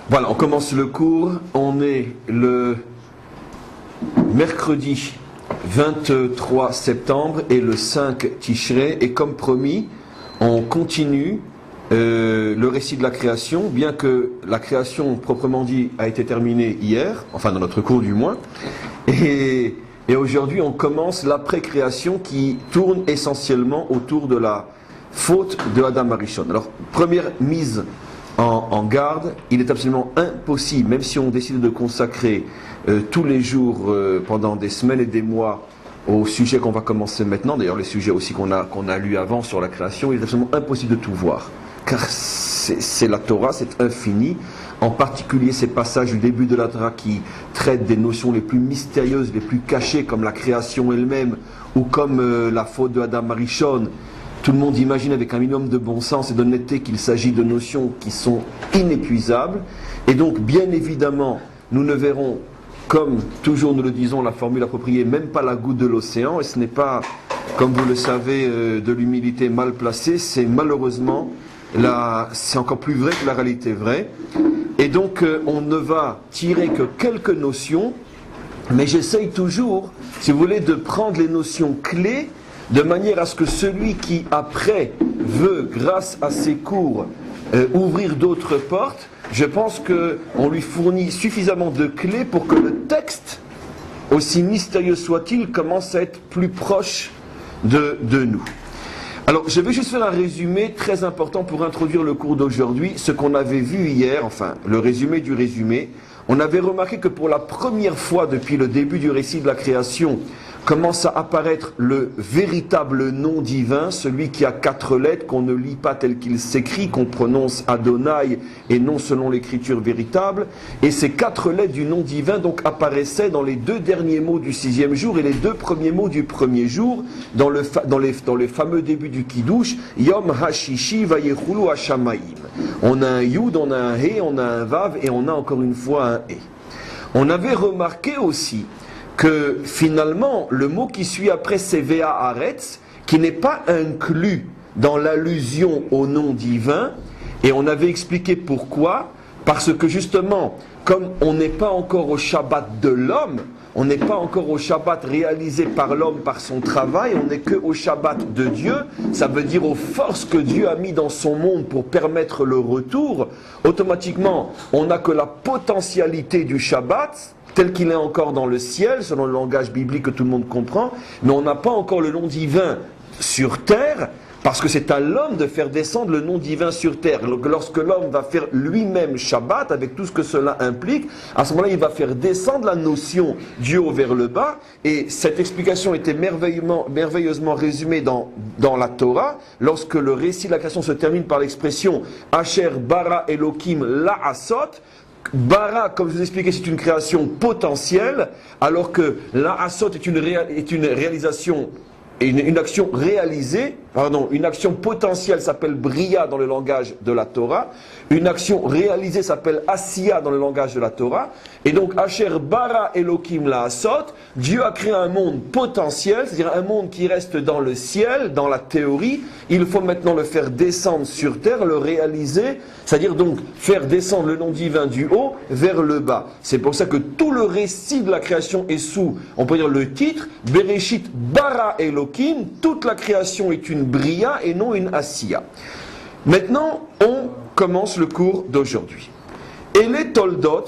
Voilà, on commence le cours. On est le mercredi 23 septembre et le 5 Tishrei. Et comme promis, on continue le récit de la création, bien que la création proprement dit a été terminée hier, enfin dans notre cours du moins. Et aujourd'hui, on commence l'après-création qui tourne essentiellement autour de la faute de Adam Arishon. Alors, première mise en garde, il est absolument impossible, même si on décide de consacrer tous les jours pendant des semaines et des mois au sujet qu'on va commencer maintenant, d'ailleurs les sujets aussi qu'on a lus avant sur la création, il est absolument impossible de tout voir, car c'est la Torah, c'est infini, en particulier ces passages du début de la Torah qui traitent des notions les plus mystérieuses, les plus cachées, comme la création elle-même, ou comme la faute de Adam Arishon. Tout le monde imagine avec un minimum de bon sens et d'honnêteté qu'il s'agit de notions qui sont inépuisables. Et donc, bien évidemment, nous ne verrons, comme toujours nous le disons, la formule appropriée, même pas la goutte de l'océan. Et ce n'est pas, comme vous le savez, de l'humilité mal placée. C'est malheureusement, c'est encore plus vrai que la réalité vraie. Et donc, on ne va tirer que quelques notions. Mais j'essaye toujours, si vous voulez, de prendre les notions clés de manière à ce que celui qui, après, veut, grâce à ses cours, ouvrir d'autres portes, je pense qu'on lui fournit suffisamment de clés pour que le texte, aussi mystérieux soit-il, commence à être plus proche de nous. Alors, je vais juste faire un résumé très important pour introduire le cours d'aujourd'hui. Ce qu'on avait vu hier, enfin, le résumé du résumé, on avait remarqué que pour la première fois depuis le début du récit de la création, commence à apparaître le véritable nom divin, celui qui a 4 lettres, qu'on ne lit pas tel qu'il s'écrit, qu'on prononce Adonai et non selon l'écriture véritable. Et ces 4 lettres du nom divin donc apparaissaient dans les 2 derniers mots du 6e jour et les 2 premiers mots du 1er jour, dans les fameux débuts du Kiddush, Yom Hashishi Vayechulu Hashamayim. On a un Yud, on a un He, on a un Vav et on a encore une fois un He. On avait remarqué aussi que finalement, le mot qui suit après, c'est Vea Aretz, qui n'est pas inclus dans l'allusion au nom divin, et on avait expliqué pourquoi, parce que justement, comme on n'est pas encore au Shabbat de l'homme, on n'est pas encore au Shabbat réalisé par l'homme, par son travail, on n'est que au Shabbat de Dieu, ça veut dire aux forces que Dieu a mis dans son monde pour permettre le retour, automatiquement, on n'a que la potentialité du Shabbat, tel qu'il est encore dans le ciel, selon le langage biblique que tout le monde comprend, mais on n'a pas encore le nom divin sur terre, parce que c'est à l'homme de faire descendre le nom divin sur terre. Lorsque l'homme va faire lui-même Shabbat, avec tout ce que cela implique, à ce moment-là, il va faire descendre la notion du haut vers le bas, et cette explication était merveilleusement résumée dans la Torah, lorsque le récit de la création se termine par l'expression « Asher bara Elokim la'asot », Bara, comme je vous expliquais, c'est une création potentielle, alors que la Asot est une réalisation, une action réalisée, une action potentielle s'appelle Bria dans le langage de la Torah, une action réalisée s'appelle Asiya dans le langage de la Torah, et donc Asher Bara Elokim la Asot, Dieu a créé un monde potentiel, c'est-à-dire un monde qui reste dans le ciel, dans la théorie, il faut maintenant le faire descendre sur terre, le réaliser, c'est-à-dire donc faire descendre le nom divin du haut vers le bas. C'est pour ça que tout le récit de la création est sous, on peut dire le titre, Bereshit Bara Elokim, toute la création est une Bria et non une Asiya. Maintenant, on commence le cours d'aujourd'hui. Et les Toldot,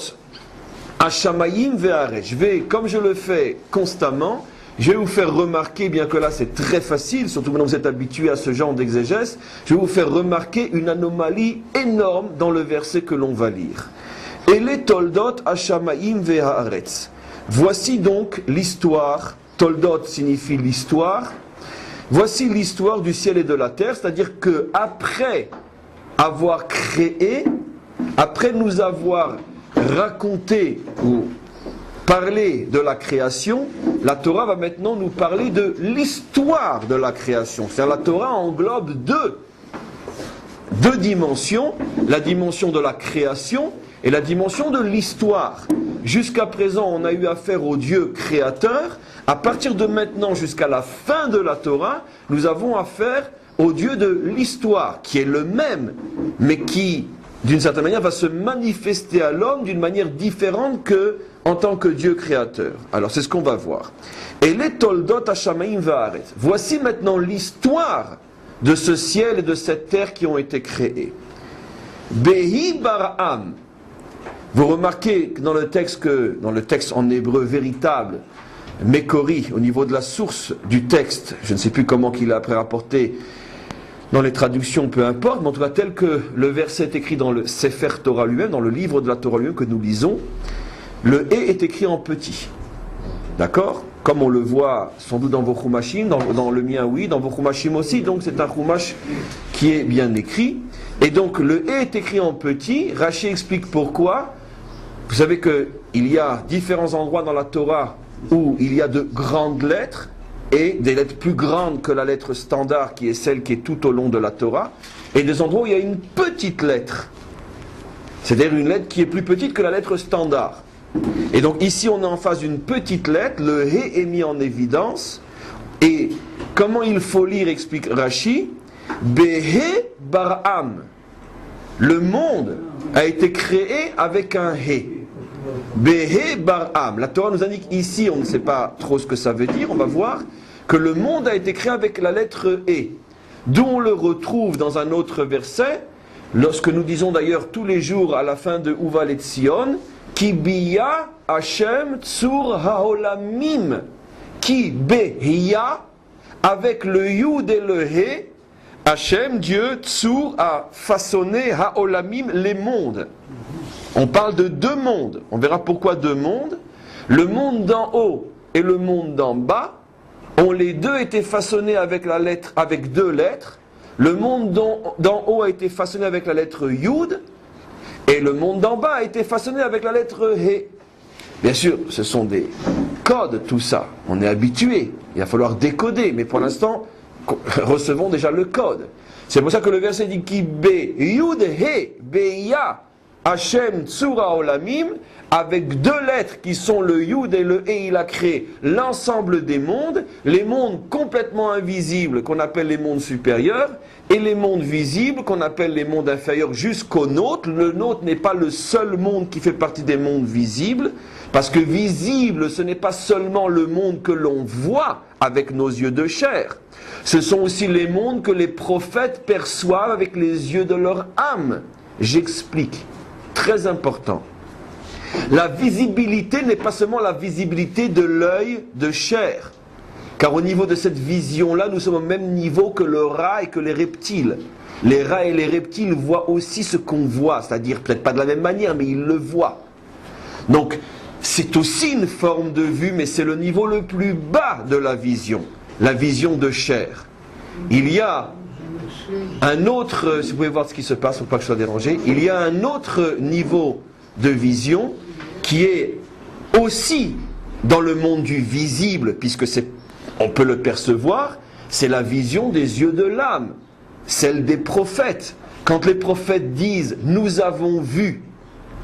Hashamayim ve'aresh. Comme je le fais constamment, je vais vous faire remarquer, bien que là c'est très facile, surtout maintenant que vous êtes habitués à ce genre d'exégèse, je vais vous faire remarquer une anomalie énorme dans le verset que l'on va lire. Et les Toldot, Hashamayim ve'aretz. Voici donc l'histoire, Toldot signifie l'histoire, voici l'histoire du ciel et de la terre, c'est-à-dire que après avoir créé, après nous avoir raconté ou parlé de la création, la Torah va maintenant nous parler de l'histoire de la création. C'est-à-dire la Torah englobe deux dimensions, la dimension de la création et la dimension de l'histoire. Jusqu'à présent, on a eu affaire au Dieu créateur. À partir de maintenant jusqu'à la fin de la Torah, nous avons affaire au Dieu de l'histoire, qui est le même, mais qui d'une certaine manière, va se manifester à l'homme d'une manière différente que en tant que Dieu créateur. Alors c'est ce qu'on va voir. Et les toldot hashamaim va'aret. Voici maintenant l'histoire de ce ciel et de cette terre qui ont été créés. Behi bar'am. Vous remarquez que dans le texte en hébreu véritable, Mekori, au niveau de la source du texte, je ne sais plus comment qu'il a après rapporté dans les traductions, peu importe, mais en tout cas tel que le verset est écrit dans le Sefer Torah lui-même, dans le livre de la Torah lui-même que nous lisons, le « et » est écrit en petit. D'accord? Comme on le voit sans doute dans vos chumashim, dans le mien oui, dans vos chumashim aussi, donc c'est un chumash qui est bien écrit. Et donc le « et » est écrit en petit. Rashi explique pourquoi. Vous savez qu'il y a différents endroits dans la Torah où il y a de grandes lettres et des lettres plus grandes que la lettre standard qui est celle qui est tout au long de la Torah, et des endroits où il y a une petite lettre, c'est-à-dire une lettre qui est plus petite que la lettre standard. Et donc ici on est en face d'une petite lettre, le « He » est mis en évidence, et comment il faut lire, explique Rashi, « Behe bar'am ». Le monde a été créé avec un « He ». Behe bar'am. La Torah nous indique ici, on ne sait pas trop ce que ça veut dire, on va voir que le monde a été créé avec la lettre E, d'où on le retrouve dans un autre verset, lorsque nous disons d'ailleurs tous les jours à la fin de Uval et Sion, Ki biya Hashem tsur haolamim, Ki behiya, avec le Yud et le He, Hashem, Dieu, tsur, a façonné haolamim, les mondes. On parle de deux mondes. On verra pourquoi deux mondes. Le monde d'en haut et le monde d'en bas ont les deux été façonnés avec deux lettres. Le monde d'en haut a été façonné avec la lettre Yud et le monde d'en bas a été façonné avec la lettre He. Bien sûr, ce sont des codes, tout ça. On est habitué. Il va falloir décoder. Mais pour l'instant, recevons déjà le code. C'est pour ça que le verset dit Ki be Yud He beya Hashem Tsura Olamim, avec deux lettres qui sont le Yud et le He, il a créé l'ensemble des mondes, les mondes complètement invisibles qu'on appelle les mondes supérieurs, et les mondes visibles qu'on appelle les mondes inférieurs jusqu'au nôtre. Le nôtre n'est pas le seul monde qui fait partie des mondes visibles, parce que visible, ce n'est pas seulement le monde que l'on voit avec nos yeux de chair. Ce sont aussi les mondes que les prophètes perçoivent avec les yeux de leur âme. J'explique. Très important. La visibilité n'est pas seulement la visibilité de l'œil de chair. Car au niveau de cette vision-là, nous sommes au même niveau que le rat et que les reptiles. Les rats et les reptiles voient aussi ce qu'on voit, c'est-à-dire peut-être pas de la même manière, mais ils le voient. Donc, c'est aussi une forme de vue, mais c'est le niveau le plus bas de la vision de chair. Il y a un autre, si vous pouvez voir ce qui se passe, pour pas que je sois dérangé, il y a un autre niveau de vision qui est aussi dans le monde du visible, puisque on peut le percevoir, c'est la vision des yeux de l'âme, celle des prophètes. Quand les prophètes disent « nous avons vu »,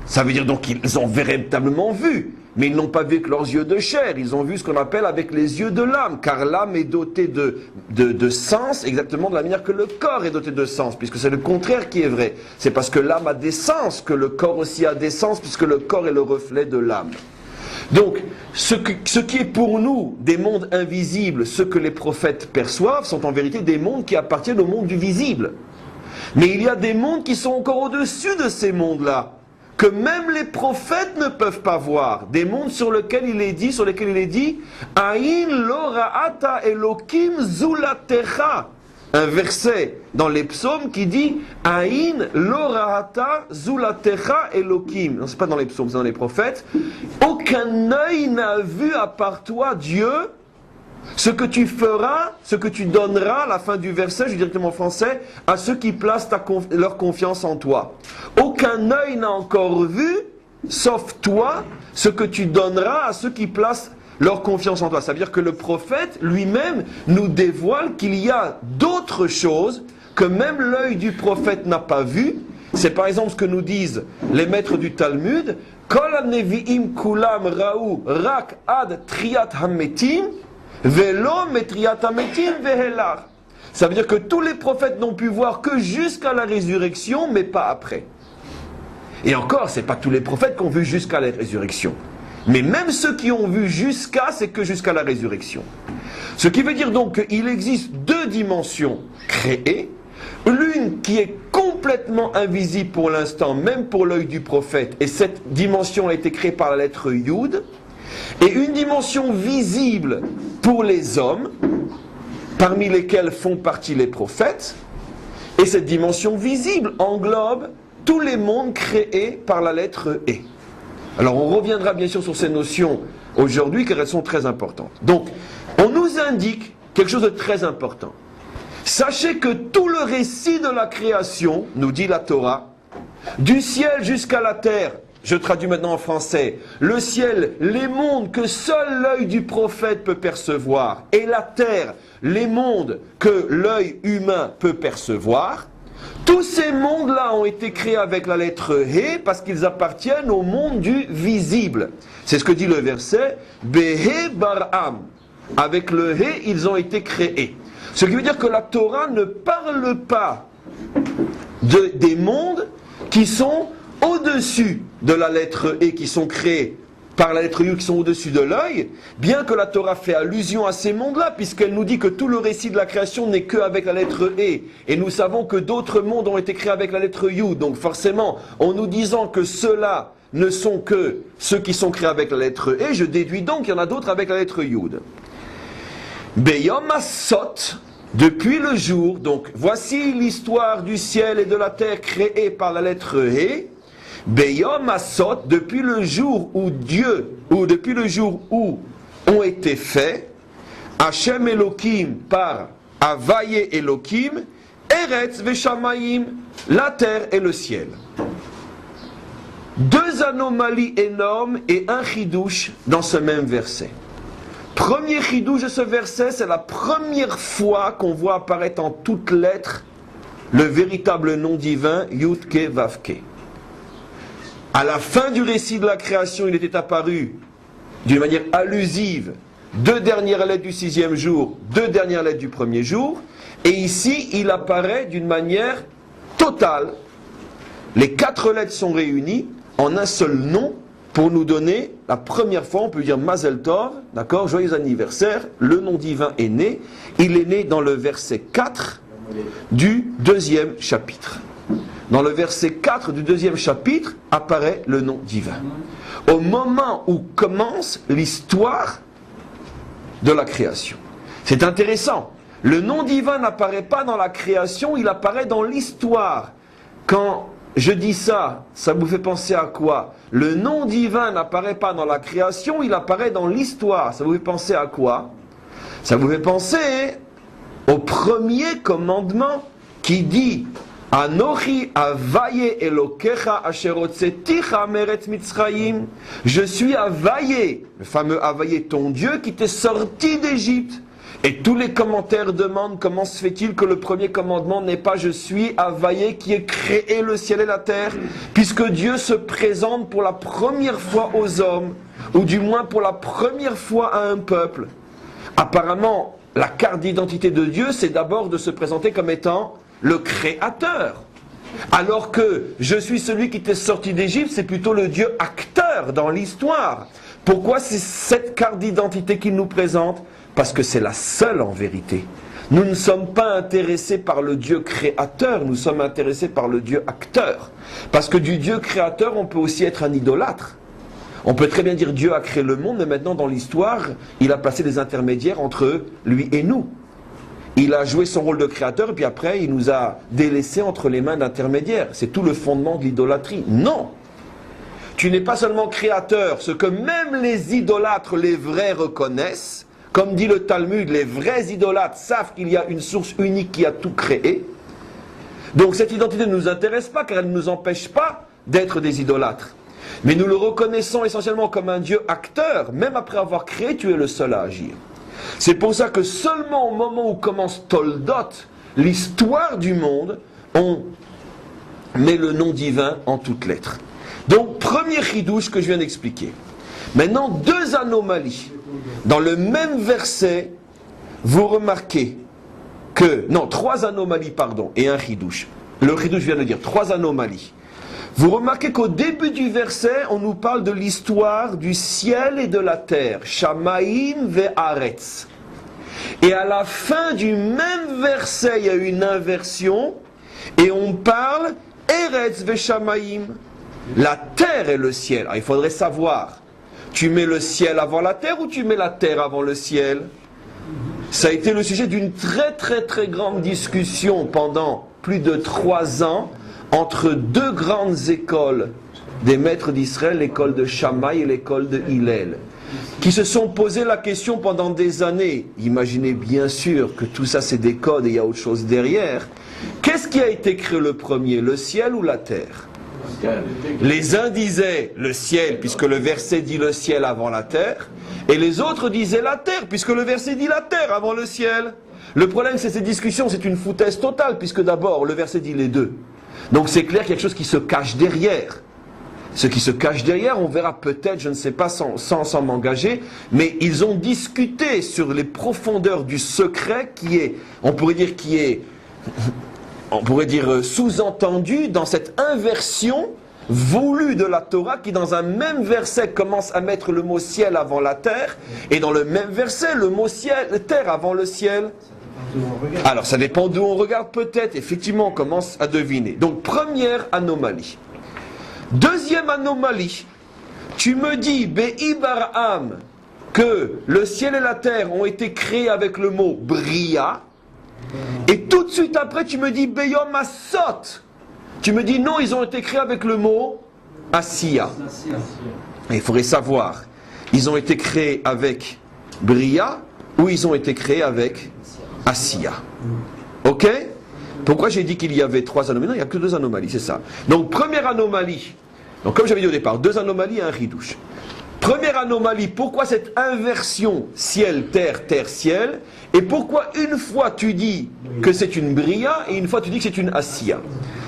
ça veut dire donc qu'ils ont véritablement vu, mais ils n'ont pas vu avec leurs yeux de chair, ils ont vu ce qu'on appelle avec les yeux de l'âme, car l'âme est dotée de sens, exactement de la manière que le corps est doté de sens, puisque c'est le contraire qui est vrai. C'est parce que l'âme a des sens que le corps aussi a des sens, puisque le corps est le reflet de l'âme. Donc, ce qui est pour nous des mondes invisibles, ce que les prophètes perçoivent, sont en vérité des mondes qui appartiennent au monde du visible. Mais il y a des mondes qui sont encore au-dessus de ces mondes-là, que même les prophètes ne peuvent pas voir, des mondes sur lesquels il est dit Aïn lo ra'ata Elokim zulatecha, un verset dans les psaumes qui dit Aïn lo ra'ata zulatecha Elokim. Non, c'est pas dans les psaumes, c'est dans les prophètes. Aucun œil n'a vu à part toi, Dieu, ce que tu feras, ce que tu donneras, à la fin du verset, je dis directement en français, à ceux qui placent leur confiance en toi. Aucun œil n'a encore vu, sauf toi, ce que tu donneras à ceux qui placent leur confiance en toi. Ça veut dire que le prophète lui-même nous dévoile qu'il y a d'autres choses que même l'œil du prophète n'a pas vu. C'est par exemple ce que nous disent les maîtres du Talmud, Kol ha-nevi'im kulam ra'u rak ad triat hametim, Velo metriat hametim vehelar. Ça veut dire que tous les prophètes n'ont pu voir que jusqu'à la résurrection, mais pas après. Et encore, ce n'est pas tous les prophètes qui ont vu jusqu'à la résurrection. Mais même ceux qui ont vu jusqu'à, c'est que jusqu'à la résurrection. Ce qui veut dire donc qu'il existe deux dimensions créées. L'une qui est complètement invisible pour l'instant, même pour l'œil du prophète. Et cette dimension a été créée par la lettre Yud. Et une dimension visible pour les hommes, parmi lesquels font partie les prophètes. Et cette dimension visible englobe tous les mondes créés par la lettre E. Alors on reviendra bien sûr sur ces notions aujourd'hui car elles sont très importantes. Donc on nous indique quelque chose de très important. Sachez que tout le récit de la création, nous dit la Torah, du ciel jusqu'à la terre, je traduis maintenant en français, le ciel, les mondes que seul l'œil du prophète peut percevoir, et la terre, les mondes que l'œil humain peut percevoir, tous ces mondes-là ont été créés avec la lettre He parce qu'ils appartiennent au monde du visible. C'est ce que dit le verset Behe Bar'am. Avec le He, ils ont été créés. Ce qui veut dire que la Torah ne parle pas des mondes qui sont au-dessus de la lettre E, qui sont créés par la lettre U, qui sont au-dessus de l'œil, bien que la Torah fait allusion à ces mondes-là, puisqu'elle nous dit que tout le récit de la création n'est qu'avec la lettre E. Et nous savons que d'autres mondes ont été créés avec la lettre U. Donc forcément, en nous disant que ceux-là ne sont que ceux qui sont créés avec la lettre E, je déduis donc qu'il y en a d'autres avec la lettre Yud. Beyom Asot, depuis le jour, donc voici l'histoire du ciel et de la terre créée par la lettre He. Beyom Asot, depuis le jour où Dieu, ou depuis le jour où ont été faits, Hashem Elohim par Havaye Elohim, Eretz Veshamayim, la terre et le ciel. Deux anomalies énormes et un chidouche dans ce même verset. Premier chidouche de ce verset, c'est la première fois qu'on voit apparaître en toutes lettres le véritable nom divin, Yud-Ke Vav-Ke. À la fin du récit de la création, il était apparu d'une manière allusive, deux dernières lettres du 6e jour, deux dernières lettres du premier jour, et ici, il apparaît d'une manière totale. Les quatre lettres sont réunies en un seul nom, pour nous donner, la première fois, on peut dire Mazel Tov, d'accord, joyeux anniversaire, le nom divin est né, il est né dans le verset 4 du 2e chapitre. Dans le verset 4 du 2e chapitre, apparaît le nom divin. Au moment où commence l'histoire de la création. C'est intéressant, le nom divin n'apparaît pas dans la création, il apparaît dans l'histoire. Quand je dis ça, ça vous fait penser à quoi? Le nom divin n'apparaît pas dans la création, il apparaît dans l'histoire. Ça vous fait penser à quoi? Ça vous fait penser au premier commandement qui dit Anochi Havaye Elokecha asher hotzeticha meretz Mitzrayim. Je suis Havaye, le fameux Havaye, ton Dieu qui t'est sorti d'Égypte. Et tous les commentaires demandent comment se fait-il que le premier commandement n'est pas je suis Havaye qui ait créé le ciel et la terre, puisque Dieu se présente pour la première fois aux hommes, ou du moins pour la première fois à un peuple. Apparemment, la carte d'identité de Dieu, c'est d'abord de se présenter comme étant le créateur. Alors que je suis celui qui t'est sorti d'Égypte, c'est plutôt le Dieu acteur dans l'histoire. Pourquoi c'est cette carte d'identité qu'il nous présente? Parce que c'est la seule en vérité. Nous ne sommes pas intéressés par le Dieu créateur, nous sommes intéressés par le Dieu acteur. Parce que du Dieu créateur, on peut aussi être un idolâtre. On peut très bien dire Dieu a créé le monde, mais maintenant dans l'histoire, il a placé des intermédiaires entre lui et nous. Il a joué son rôle de créateur, et puis après, il nous a délaissés entre les mains d'intermédiaires. C'est tout le fondement de l'idolâtrie. Non! Tu n'es pas seulement créateur, ce que même les idolâtres, les vrais, reconnaissent. Comme dit le Talmud, les vrais idolâtres savent qu'il y a une source unique qui a tout créé. Donc cette identité ne nous intéresse pas, car elle ne nous empêche pas d'être des idolâtres. Mais nous le reconnaissons essentiellement comme un Dieu acteur. Même après avoir créé, tu es le seul à agir. C'est pour ça que seulement au moment où commence Toldot, l'histoire du monde, on met le nom divin en toutes lettres. Donc, premier chidouche que je viens d'expliquer. Maintenant, deux anomalies. Dans le même verset, vous remarquez que... Non, trois anomalies, pardon, et un chidouche. Le chidouche vient de dire trois anomalies. Vous remarquez qu'au début du verset, on nous parle de l'histoire du ciel et de la terre. Shamaim ve'aretz. Et à la fin du même verset, il y a une inversion. Et on parle Eretz ve'shamaim. La terre et le ciel. Alors, il faudrait savoir, tu mets le ciel avant la terre ou tu mets la terre avant le ciel? Ça a été le sujet d'une très grande discussion pendant plus de 3 ans entre 2 grandes écoles des maîtres d'Israël, l'école de Shammai et l'école de Hillel, qui se sont posé la question pendant des années. Imaginez bien sûr que tout ça c'est des codes et il y a autre chose derrière. Qu'est-ce qui a été créé le premier, le ciel ou la terre? Les uns disaient le ciel, puisque le verset dit le ciel avant la terre, et les autres disaient la terre, puisque le verset dit la terre avant le ciel. Le problème, c'est que ces discussions, c'est une foutaise totale, puisque d'abord, le verset dit les deux. Donc c'est clair qu'il y a quelque chose qui se cache derrière. Ce qui se cache derrière, on verra peut-être, je ne sais pas, sans m'engager, mais ils ont discuté sur les profondeurs du secret qui est, on pourrait dire sous-entendu dans cette inversion voulue de la Torah qui dans un même verset commence à mettre le mot ciel avant la terre et dans le même verset le mot ciel, terre avant le ciel. Alors ça dépend d'où on regarde, peut-être, effectivement on commence à deviner. Donc première anomalie. Deuxième anomalie, tu me dis Be'ibarham que le ciel et la terre ont été créés avec le mot Bria. Et tout de suite après, tu me dis Beyom Asot. Tu me dis non, ils ont été créés avec le mot Asiya. Et il faudrait savoir, ils ont été créés avec Bria ou ils ont été créés avec Asiya. Ok? Pourquoi j'ai dit qu'il y avait 3 anomalies? Non, il n'y a que 2 anomalies, c'est ça. Donc première anomalie, donc comme j'avais dit au départ, 2 anomalies et un ridouche. Première anomalie, pourquoi cette inversion ciel-terre, terre-ciel? Et pourquoi une fois tu dis que c'est une Bria et une fois tu dis que c'est une Asiya?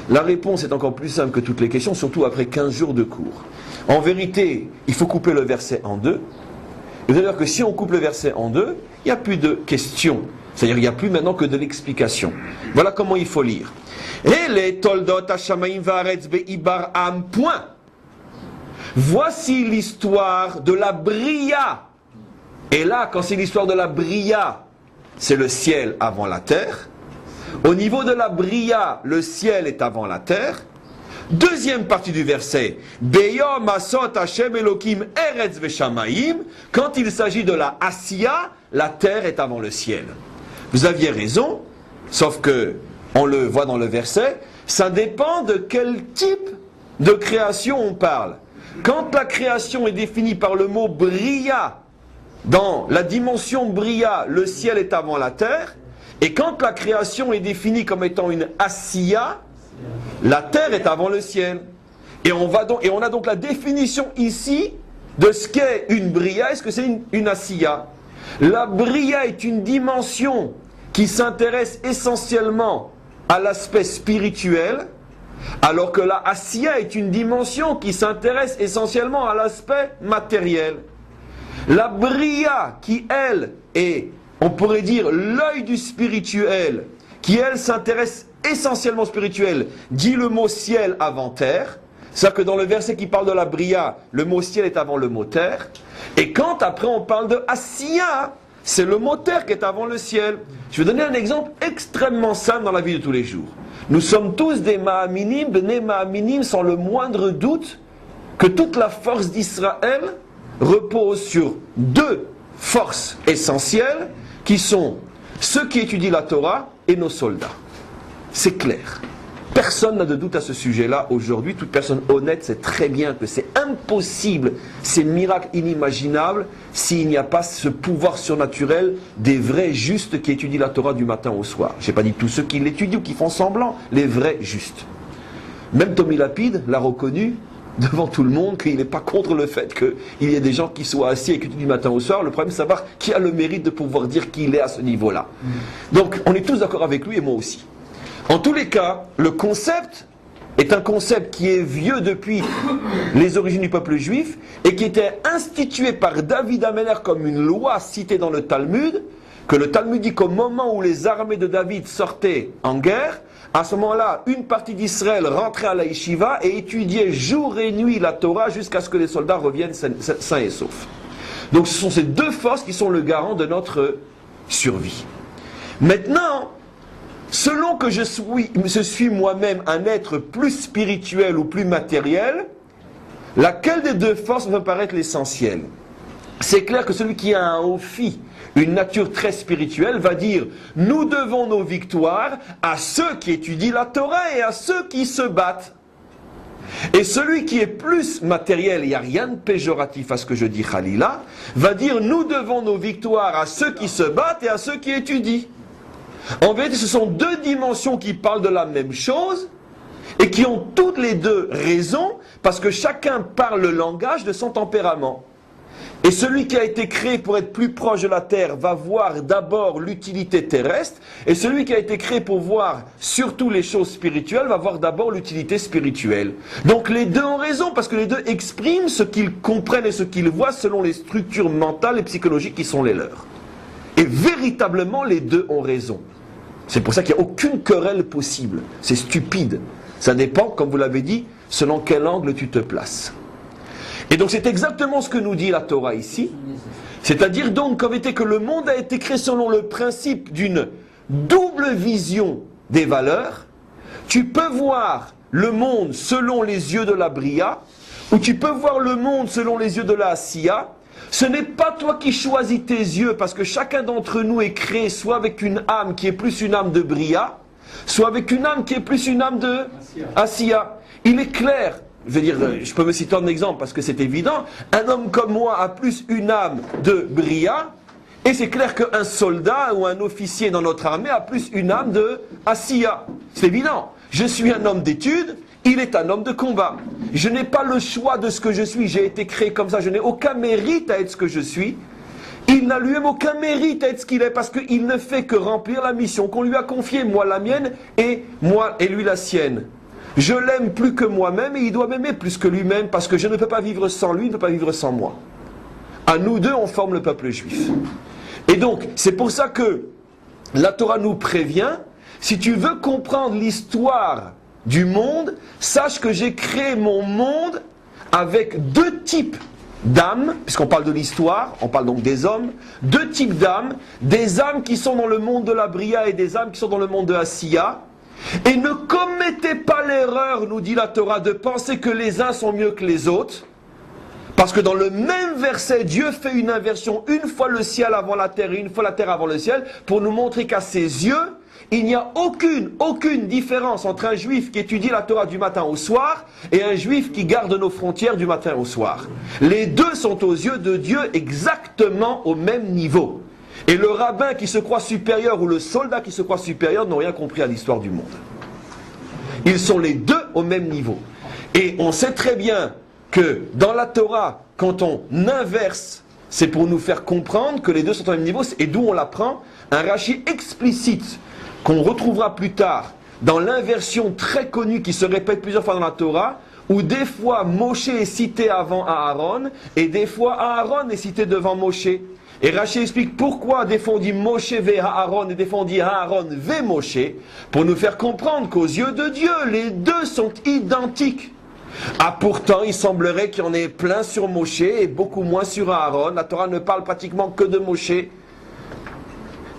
La réponse est encore plus simple que toutes les questions, surtout après 15 jours de cours. En vérité, il faut couper le verset en 2. Et vous allez voir que si on coupe le verset en 2, il n'y a plus de questions. C'est-à-dire qu'il n'y a plus maintenant que de l'explication. Voilà comment il faut lire. Et les toldot hashamaim va'aretz be'ibarham, point. Voici l'histoire de la Bria. Et là, quand c'est l'histoire de la Bria, c'est le ciel avant la terre. Au niveau de la Bria, le ciel est avant la terre. Deuxième partie du verset, Beyom asot Hashem Elokim eretz veshamaim. Quand il s'agit de la Asiya, la terre est avant le ciel. Vous aviez raison, sauf que, on le voit dans le verset, ça dépend de quel type de création on parle. Quand la création est définie par le mot Bria, dans la dimension Bria, le ciel est avant la terre, et quand la création est définie comme étant une Asiya, la terre est avant le ciel. Et on a donc la définition ici de ce qu'est une Bria. Est-ce que c'est une Asiya? La Bria est une dimension qui s'intéresse essentiellement à l'aspect spirituel, alors que la Asiya est une dimension qui s'intéresse essentiellement à l'aspect matériel. La Bria, qui elle est, on pourrait dire, l'œil du spirituel, qui elle s'intéresse essentiellement au spirituel, dit le mot ciel avant terre. C'est-à-dire que dans le verset qui parle de la Bria, le mot ciel est avant le mot terre. Et quand après on parle de Asiya, c'est le mot terre qui est avant le ciel. Je vais donner un exemple extrêmement simple dans la vie de tous les jours. Nous sommes tous des Ma'aminim, Bnei Ma'aminim, sans le moindre doute que toute la force d'Israël repose sur 2 forces essentielles qui sont ceux qui étudient la Torah et nos soldats. C'est clair. Personne n'a de doute à ce sujet-là aujourd'hui. Toute personne honnête sait très bien que c'est impossible, c'est miracle inimaginable s'il n'y a pas ce pouvoir surnaturel des vrais justes qui étudient la Torah du matin au soir. Je n'ai pas dit tous ceux qui l'étudient ou qui font semblant, les vrais justes. Même Tommy Lapide l'a reconnu devant tout le monde qu'il n'est pas contre le fait qu'il y ait des gens qui soient assis et qui étudient du matin au soir. Le problème c'est de savoir qui a le mérite de pouvoir dire qu'il est à ce niveau-là. Donc on est tous d'accord avec lui et moi aussi. En tous les cas, le concept est un concept qui est vieux depuis les origines du peuple juif et qui était institué par David Améler comme une loi citée dans le Talmud, que le Talmud dit qu'au moment où les armées de David sortaient en guerre, à ce moment-là, une partie d'Israël rentrait à la yeshiva et étudiait jour et nuit la Torah jusqu'à ce que les soldats reviennent sains et saufs. Donc ce sont ces deux forces qui sont le garant de notre survie. Maintenant, selon que je suis moi-même un être plus spirituel ou plus matériel, laquelle des deux forces me paraît l'essentiel? C'est clair que celui qui a un ophi, une nature très spirituelle, va dire « Nous devons nos victoires à ceux qui étudient la Torah et à ceux qui se battent. » Et celui qui est plus matériel, il n'y a rien de péjoratif à ce que je dis Khalila, va dire « Nous devons nos victoires à ceux qui se battent et à ceux qui étudient. » En vérité, ce sont deux dimensions qui parlent de la même chose et qui ont toutes les deux raison parce que chacun parle le langage de son tempérament. Et celui qui a été créé pour être plus proche de la terre va voir d'abord l'utilité terrestre, et celui qui a été créé pour voir surtout les choses spirituelles va voir d'abord l'utilité spirituelle. Donc les deux ont raison, parce que les deux expriment ce qu'ils comprennent et ce qu'ils voient selon les structures mentales et psychologiques qui sont les leurs. Et véritablement, les deux ont raison. C'est pour ça qu'il n'y a aucune querelle possible. C'est stupide. Ça dépend, comme vous l'avez dit, selon quel angle tu te places. Et donc c'est exactement ce que nous dit la Torah ici. C'est-à-dire donc qu'en vérité que le monde a été créé selon le principe d'une double vision des valeurs. Tu peux voir le monde selon les yeux de la Bria, ou tu peux voir le monde selon les yeux de la Asiya. Ce n'est pas toi qui choisis tes yeux, parce que chacun d'entre nous est créé soit avec une âme qui est plus une âme de Bria, soit avec une âme qui est plus une âme de Asiya. Il est clair. Je veux dire, je peux me citer un exemple parce que c'est évident. Un homme comme moi a plus une âme de Bria, et c'est clair qu'un soldat ou un officier dans notre armée a plus une âme de Asiya. C'est évident. Je suis un homme d'études, il est un homme de combat. Je n'ai pas le choix de ce que je suis, j'ai été créé comme ça, je n'ai aucun mérite à être ce que je suis. Il n'a lui-même aucun mérite à être ce qu'il est parce qu'il ne fait que remplir la mission qu'on lui a confiée, moi la mienne et lui la sienne. Je l'aime plus que moi-même et il doit m'aimer plus que lui-même parce que je ne peux pas vivre sans lui, il ne peut pas vivre sans moi. À nous deux, on forme le peuple juif. Et donc, c'est pour ça que la Torah nous prévient, si tu veux comprendre l'histoire du monde, sache que j'ai créé mon monde avec deux types d'âmes, puisqu'on parle de l'histoire, on parle donc des hommes, deux types d'âmes, des âmes qui sont dans le monde de la Bria et des âmes qui sont dans le monde de Asiya. Et ne commettez pas l'erreur, nous dit la Torah, de penser que les uns sont mieux que les autres. Parce que dans le même verset, Dieu fait une inversion, une fois le ciel avant la terre et une fois la terre avant le ciel, pour nous montrer qu'à ses yeux, il n'y a aucune différence entre un juif qui étudie la Torah du matin au soir et un juif qui garde nos frontières du matin au soir. Les deux sont aux yeux de Dieu exactement au même niveau. Et le rabbin qui se croit supérieur ou le soldat qui se croit supérieur n'ont rien compris à l'histoire du monde. Ils sont les deux au même niveau. Et on sait très bien que dans la Torah, quand on inverse, c'est pour nous faire comprendre que les deux sont au même niveau. Et d'où on l'apprend? Un Rashi explicite qu'on retrouvera plus tard dans l'inversion très connue qui se répète plusieurs fois dans la Torah, où des fois Moshe est cité avant Aaron et des fois Aaron est cité devant Moshe. Et Rashi explique pourquoi des fois on dit Moshe ve Aaron et des fois on dit Aaron ve Moshe, pour nous faire comprendre qu'aux yeux de Dieu, les deux sont identiques. Ah, pourtant, il semblerait qu'il y en ait plein sur Moshe et beaucoup moins sur Aaron. La Torah ne parle pratiquement que de Moshe.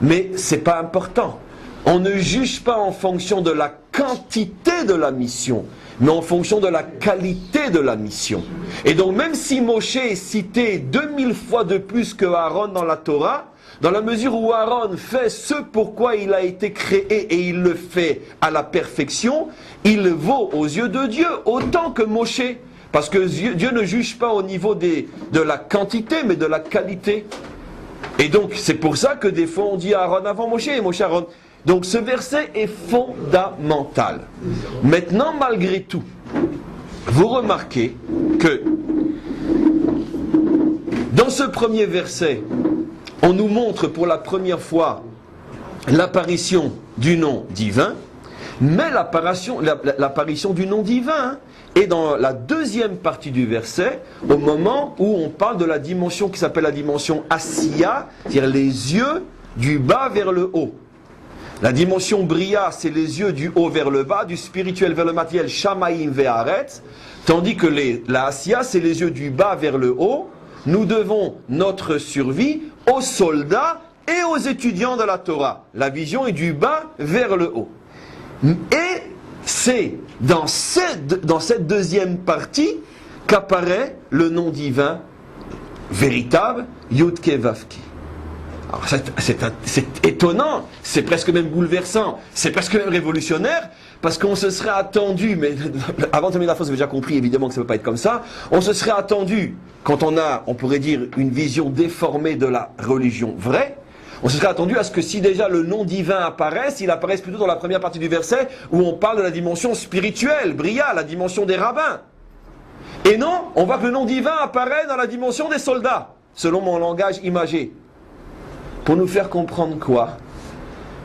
Mais c'est pas important. On ne juge pas en fonction de la quantité de la mission, mais en fonction de la qualité de la mission. Et donc même si Moshe est cité 2000 fois de plus que Aaron dans la Torah, dans la mesure où Aaron fait ce pourquoi il a été créé et il le fait à la perfection, il vaut aux yeux de Dieu autant que Moshe. Parce que Dieu ne juge pas au niveau de la quantité, mais de la qualité. Et donc c'est pour ça que des fois on dit Aaron avant Moshe et Moshe Aaron. Donc ce verset est fondamental. Maintenant, malgré tout, vous remarquez que dans ce premier verset, on nous montre pour la première fois l'apparition du nom divin, mais l'apparition du nom divin est dans la deuxième partie du verset, au moment où on parle de la dimension qui s'appelle la dimension Asiya, c'est-à-dire les yeux du bas vers le haut. La dimension Bria, c'est les yeux du haut vers le bas, du spirituel vers le matériel, Shamaim ve'aretz, tandis que la Asiya, c'est les yeux du bas vers le haut. Nous devons notre survie aux soldats et aux étudiants de la Torah. La vision est du bas vers le haut. Et c'est dans cette deuxième partie qu'apparaît le nom divin véritable, Yud-Ke Vav-Ke. Alors c'est étonnant, c'est presque même bouleversant, c'est presque même révolutionnaire, parce qu'on se serait attendu, mais avant de terminer la phrase, vous avez déjà compris évidemment que ça ne peut pas être comme ça, on se serait attendu, quand on pourrait dire, une vision déformée de la religion vraie, on se serait attendu à ce que si déjà le nom divin apparaisse, il apparaisse plutôt dans la première partie du verset, où on parle de la dimension spirituelle, Bria, la dimension des rabbins. Et non, on voit que le nom divin apparaît dans la dimension des soldats, selon mon langage imagé. Pour nous faire comprendre quoi?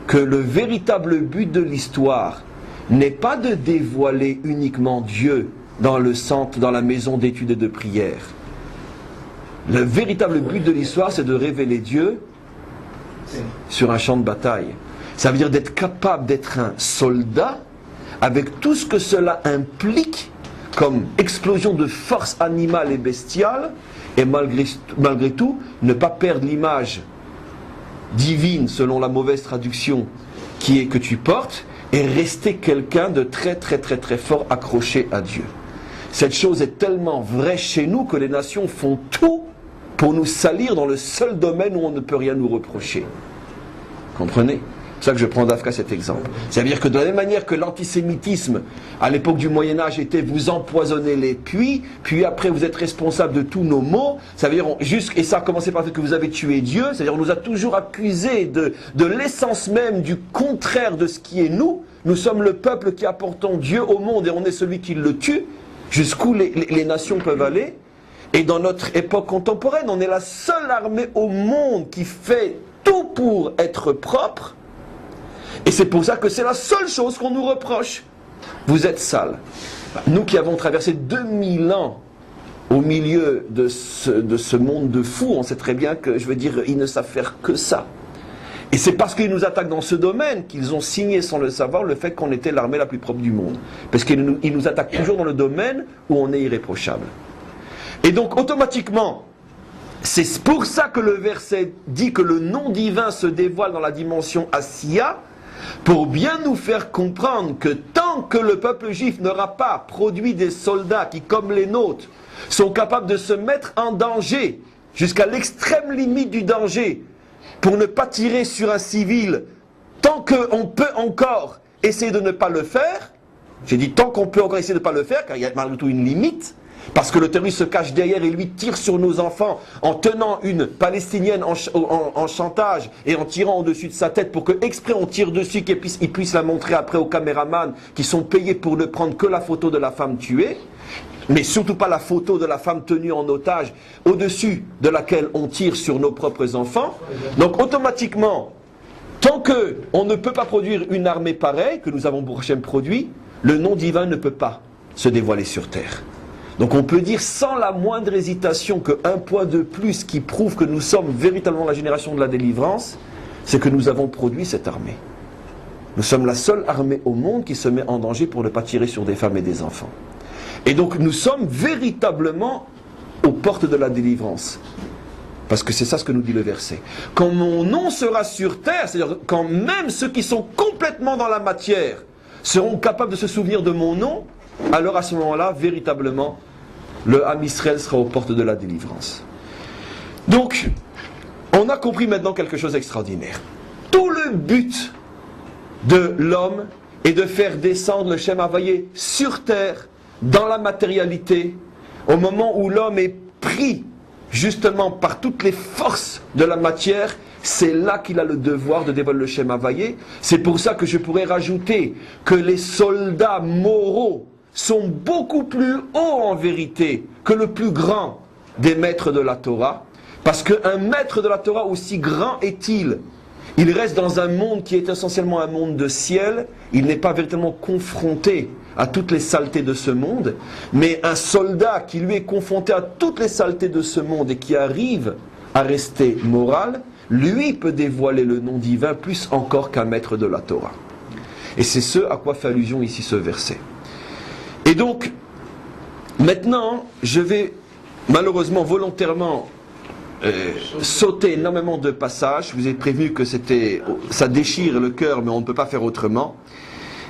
Que le véritable but de l'histoire n'est pas de dévoiler uniquement Dieu dans le centre, dans la maison d'études et de prière. Le véritable but de l'histoire, c'est de révéler Dieu sur un champ de bataille. Ça veut dire d'être capable d'être un soldat avec tout ce que cela implique comme explosion de force animale et bestiale, et malgré tout, ne pas perdre l'image divine, selon la mauvaise traduction, qui est que tu portes, et rester quelqu'un de très très très très fort accroché à Dieu. Cette chose est tellement vraie chez nous que les nations font tout pour nous salir dans le seul domaine où on ne peut rien nous reprocher. Comprenez ? C'est ça que je prends d'Afka cet exemple. C'est-à-dire que de la même manière que l'antisémitisme, à l'époque du Moyen-Âge, était vous empoisonnez les puits, puis après vous êtes responsable de tous nos maux, ça veut dire, et ça a commencé par le fait que vous avez tué Dieu, c'est-à-dire on nous a toujours accusés de l'essence même du contraire de ce qui est nous. Nous sommes le peuple qui apportons Dieu au monde et on est celui qui le tue, jusqu'où les nations peuvent aller. Et dans notre époque contemporaine, on est la seule armée au monde qui fait tout pour être propre. Et c'est pour ça que c'est la seule chose qu'on nous reproche. Vous êtes sales. Nous qui avons traversé 2000 ans au milieu de ce monde de fous, on sait très bien que, je veux dire, ils ne savent faire que ça. Et c'est parce qu'ils nous attaquent dans ce domaine qu'ils ont signé sans le savoir le fait qu'on était l'armée la plus propre du monde. Parce qu'ils nous attaquent toujours dans le domaine où on est irréprochable. Et donc automatiquement, c'est pour ça que le verset dit que le nom divin se dévoile dans la dimension Asiya, pour bien nous faire comprendre que tant que le peuple juif n'aura pas produit des soldats qui, comme les nôtres, sont capables de se mettre en danger, jusqu'à l'extrême limite du danger, pour ne pas tirer sur un civil, tant qu'on peut encore essayer de ne pas le faire, j'ai dit tant qu'on peut encore essayer de ne pas le faire, car il y a malgré tout une limite, parce que le terroriste se cache derrière et lui tire sur nos enfants en tenant une palestinienne en chantage et en tirant au-dessus de sa tête pour que exprès on tire dessus qu'il puisse la montrer après aux caméramans qui sont payés pour ne prendre que la photo de la femme tuée, mais surtout pas la photo de la femme tenue en otage au-dessus de laquelle on tire sur nos propres enfants. Donc automatiquement, tant qu'on ne peut pas produire une armée pareille, que nous avons pour Hachem produit, le nom divin ne peut pas se dévoiler sur terre. Donc on peut dire sans la moindre hésitation qu'un point de plus qui prouve que nous sommes véritablement la génération de la délivrance, c'est que nous avons produit cette armée. Nous sommes la seule armée au monde qui se met en danger pour ne pas tirer sur des femmes et des enfants. Et donc nous sommes véritablement aux portes de la délivrance. Parce que c'est ça ce que nous dit le verset. Quand mon nom sera sur terre, c'est-à-dire quand même ceux qui sont complètement dans la matière seront capables de se souvenir de mon nom, alors à ce moment-là, véritablement, le Ham Israël sera aux portes de la délivrance. Donc, on a compris maintenant quelque chose d'extraordinaire. Tout le but de l'homme est de faire descendre le Shem Havayé sur terre, dans la matérialité, au moment où l'homme est pris justement par toutes les forces de la matière. C'est là qu'il a le devoir de dévoiler le Shem Havayé. C'est pour ça que je pourrais rajouter que les soldats moraux sont beaucoup plus hauts en vérité que le plus grand des maîtres de la Torah. Parce qu'un maître de la Torah, aussi grand est-il, il reste dans un monde qui est essentiellement un monde de ciel. Il n'est pas véritablement confronté à toutes les saletés de ce monde. Mais un soldat qui lui est confronté à toutes les saletés de ce monde et qui arrive à rester moral, lui peut dévoiler le nom divin plus encore qu'un maître de la Torah. Et c'est ce à quoi fait allusion ici ce verset. Et donc, maintenant, je vais malheureusement volontairement sauter énormément de passages. Je vous ai prévenu que ça déchire le cœur, mais on ne peut pas faire autrement.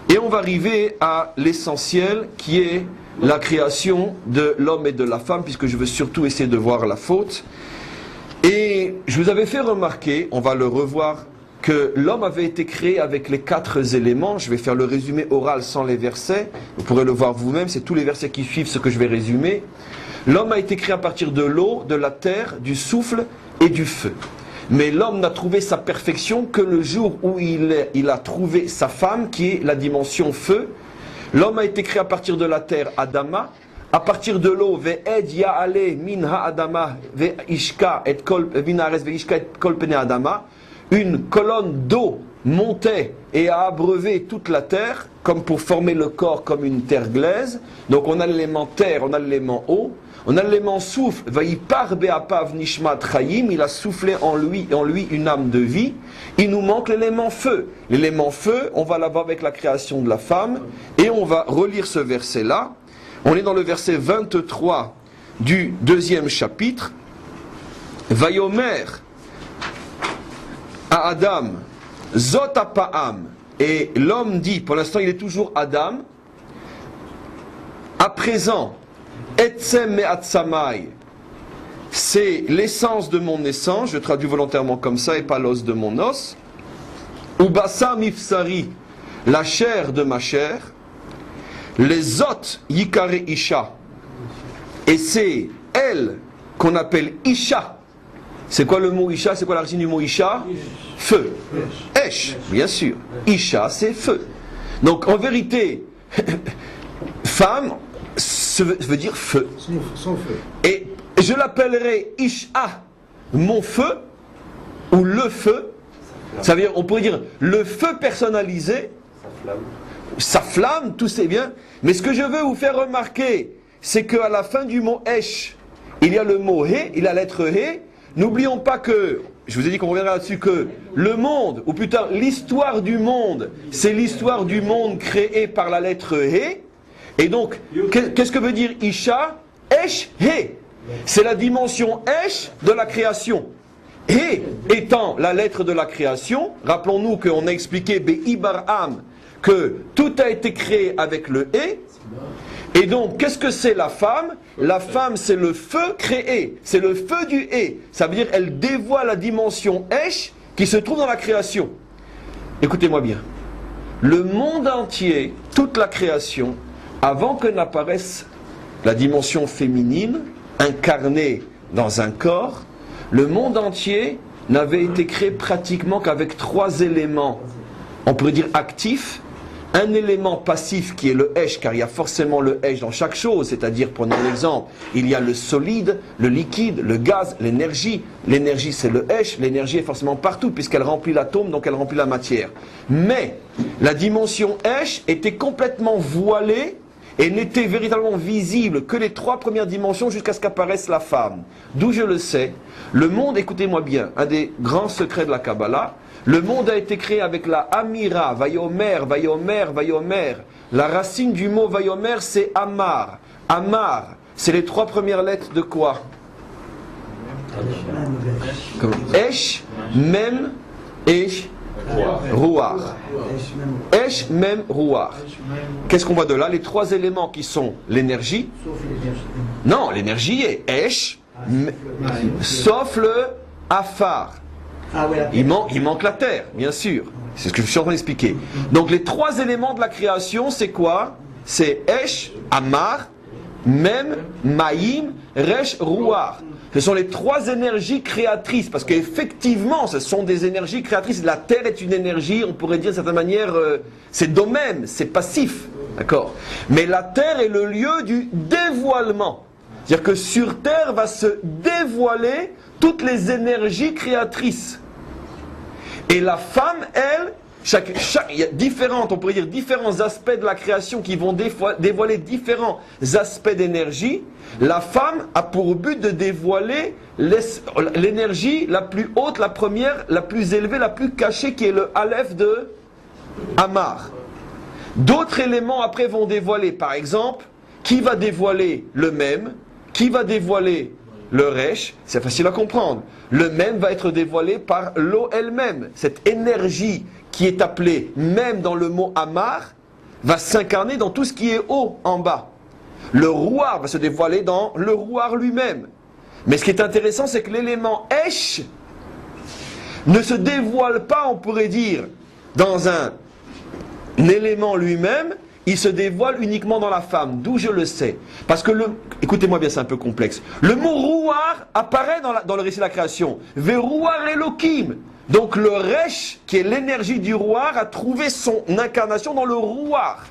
Et on va arriver à l'essentiel qui est la création de l'homme et de la femme, puisque je veux surtout essayer de voir la faute. Et je vous avais fait remarquer, on va le revoir, que l'homme avait été créé avec les 4 éléments. Je vais faire le résumé oral sans les versets. Vous pourrez le voir vous-même, c'est tous les versets qui suivent ce que je vais résumer. L'homme a été créé à partir de l'eau, de la terre, du souffle et du feu. Mais l'homme n'a trouvé sa perfection que le jour où il a trouvé sa femme, qui est la dimension feu. L'homme a été créé à partir de la terre, Adama. À partir de l'eau, Ve'ed ya'ale min ha'adama ve'ishka et kol pene Adama. Une colonne d'eau montait et a abreuvé toute la terre, comme pour former le corps comme une terre glaise. Donc on a l'élément terre, on a l'élément eau. On a l'élément souffle, Vayipar be'apav nishmat chayim, il a soufflé en lui une âme de vie. Il nous manque l'élément feu. L'élément feu, on va l'avoir avec la création de la femme. Et on va relire ce verset-là. On est dans le verset 23 du 2e chapitre. Vayomer à Adam, Zot apa'am. Et l'homme dit, pour l'instant il est toujours Adam, à présent, Etsem me'atsamai, c'est l'essence de mon essence, je traduis volontairement comme ça et pas l'os de mon os. Ubasa mifsari, la chair de ma chair. Les ot yikare isha, et c'est elle qu'on appelle Isha. C'est quoi le mot Isha? C'est quoi la racine du mot Isha? Feu. Esh, bien sûr. Isha, c'est feu. Donc en vérité, femme veut dire feu. Son feu. Et je l'appellerai Isha, mon feu, ou le feu. Ça veut dire, on pourrait dire le feu personnalisé, sa flamme, tout c'est bien. Mais ce que je veux vous faire remarquer, c'est qu'à la fin du mot Esh, il y a le mot He, il y a la lettre He. N'oublions pas que, je vous ai dit qu'on reviendra là-dessus, que le monde, ou plutôt l'histoire du monde, c'est l'histoire du monde créée par la lettre He. Et donc, qu'est-ce que veut dire Isha? Esh, He. C'est la dimension Esh de la création. He étant la lettre de la création, rappelons-nous qu'on a expliqué Be'ibar'am, que tout a été créé avec le He. Et donc, qu'est-ce que c'est la femme? La femme, c'est le feu créé. C'est le feu du He. Ça veut dire qu'elle dévoile la dimension Esh qui se trouve dans la création. Écoutez-moi bien. Le monde entier, toute la création, avant que n'apparaisse la dimension féminine, incarnée dans un corps, le monde entier n'avait été créé pratiquement qu'avec 3 éléments. On pourrait dire actifs. Un élément passif qui est le Esh, car il y a forcément le Esh dans chaque chose, c'est-à-dire, prenons l'exemple, il y a le solide, le liquide, le gaz, l'énergie. L'énergie c'est le Esh, l'énergie est forcément partout puisqu'elle remplit l'atome, donc elle remplit la matière. Mais la dimension Esh était complètement voilée et n'était véritablement visible que les 3 premières dimensions jusqu'à ce qu'apparaisse la femme. D'où je le sais, le monde, écoutez-moi bien, un des grands secrets de la Kabbalah, le monde a été créé avec la Amira, Vayomer, Vayomer, Vayomer. La racine du mot Vayomer, c'est Amar. Amar, c'est les 3 premières lettres de quoi? Esh, Mem, Esh, Ruach. Esh, Mem, Ruach. Qu'est-ce qu'on voit de là? Les 3 éléments qui sont l'énergie. Non, l'énergie est Esh, sauf le Afar. Il manque la terre, bien sûr. C'est ce que je suis en train d'expliquer. Donc les 3 éléments de la création, c'est quoi? C'est Esh, Amar, Mem, Maïm, Resh, Ruach. Ce sont les 3 énergies créatrices, parce qu'effectivement, ce sont des énergies créatrices. La terre est une énergie, on pourrait dire de certaine manière, c'est domème, c'est passif. D'accord? Mais la terre est le lieu du dévoilement. C'est-à-dire que sur terre va se dévoiler toutes les énergies créatrices. Et la femme, elle, il y a différentes, on pourrait dire différents aspects de la création qui vont dévoiler différents aspects d'énergie. La femme a pour but de dévoiler l'énergie la plus haute, la première, la plus élevée, la plus cachée, qui est le Aleph de Amar. D'autres éléments après vont dévoiler, par exemple, qui va dévoiler le même, qui va dévoiler le Resh, c'est facile à comprendre. Le même va être dévoilé par l'eau elle-même. Cette énergie qui est appelée même dans le mot Amar va s'incarner dans tout ce qui est haut en bas. Le rouar va se dévoiler dans le rouar lui-même. Mais ce qui est intéressant, c'est que l'élément Esh ne se dévoile pas, on pourrait dire, dans un élément lui-même, il se dévoile uniquement dans la femme. D'où je le sais. Parce que écoutez-moi bien, c'est un peu complexe. Le mot rouar apparaît dans le récit de la création. Verouar Elohim. Donc le Resh, qui est l'énergie du rouar, a trouvé son incarnation dans le rouar.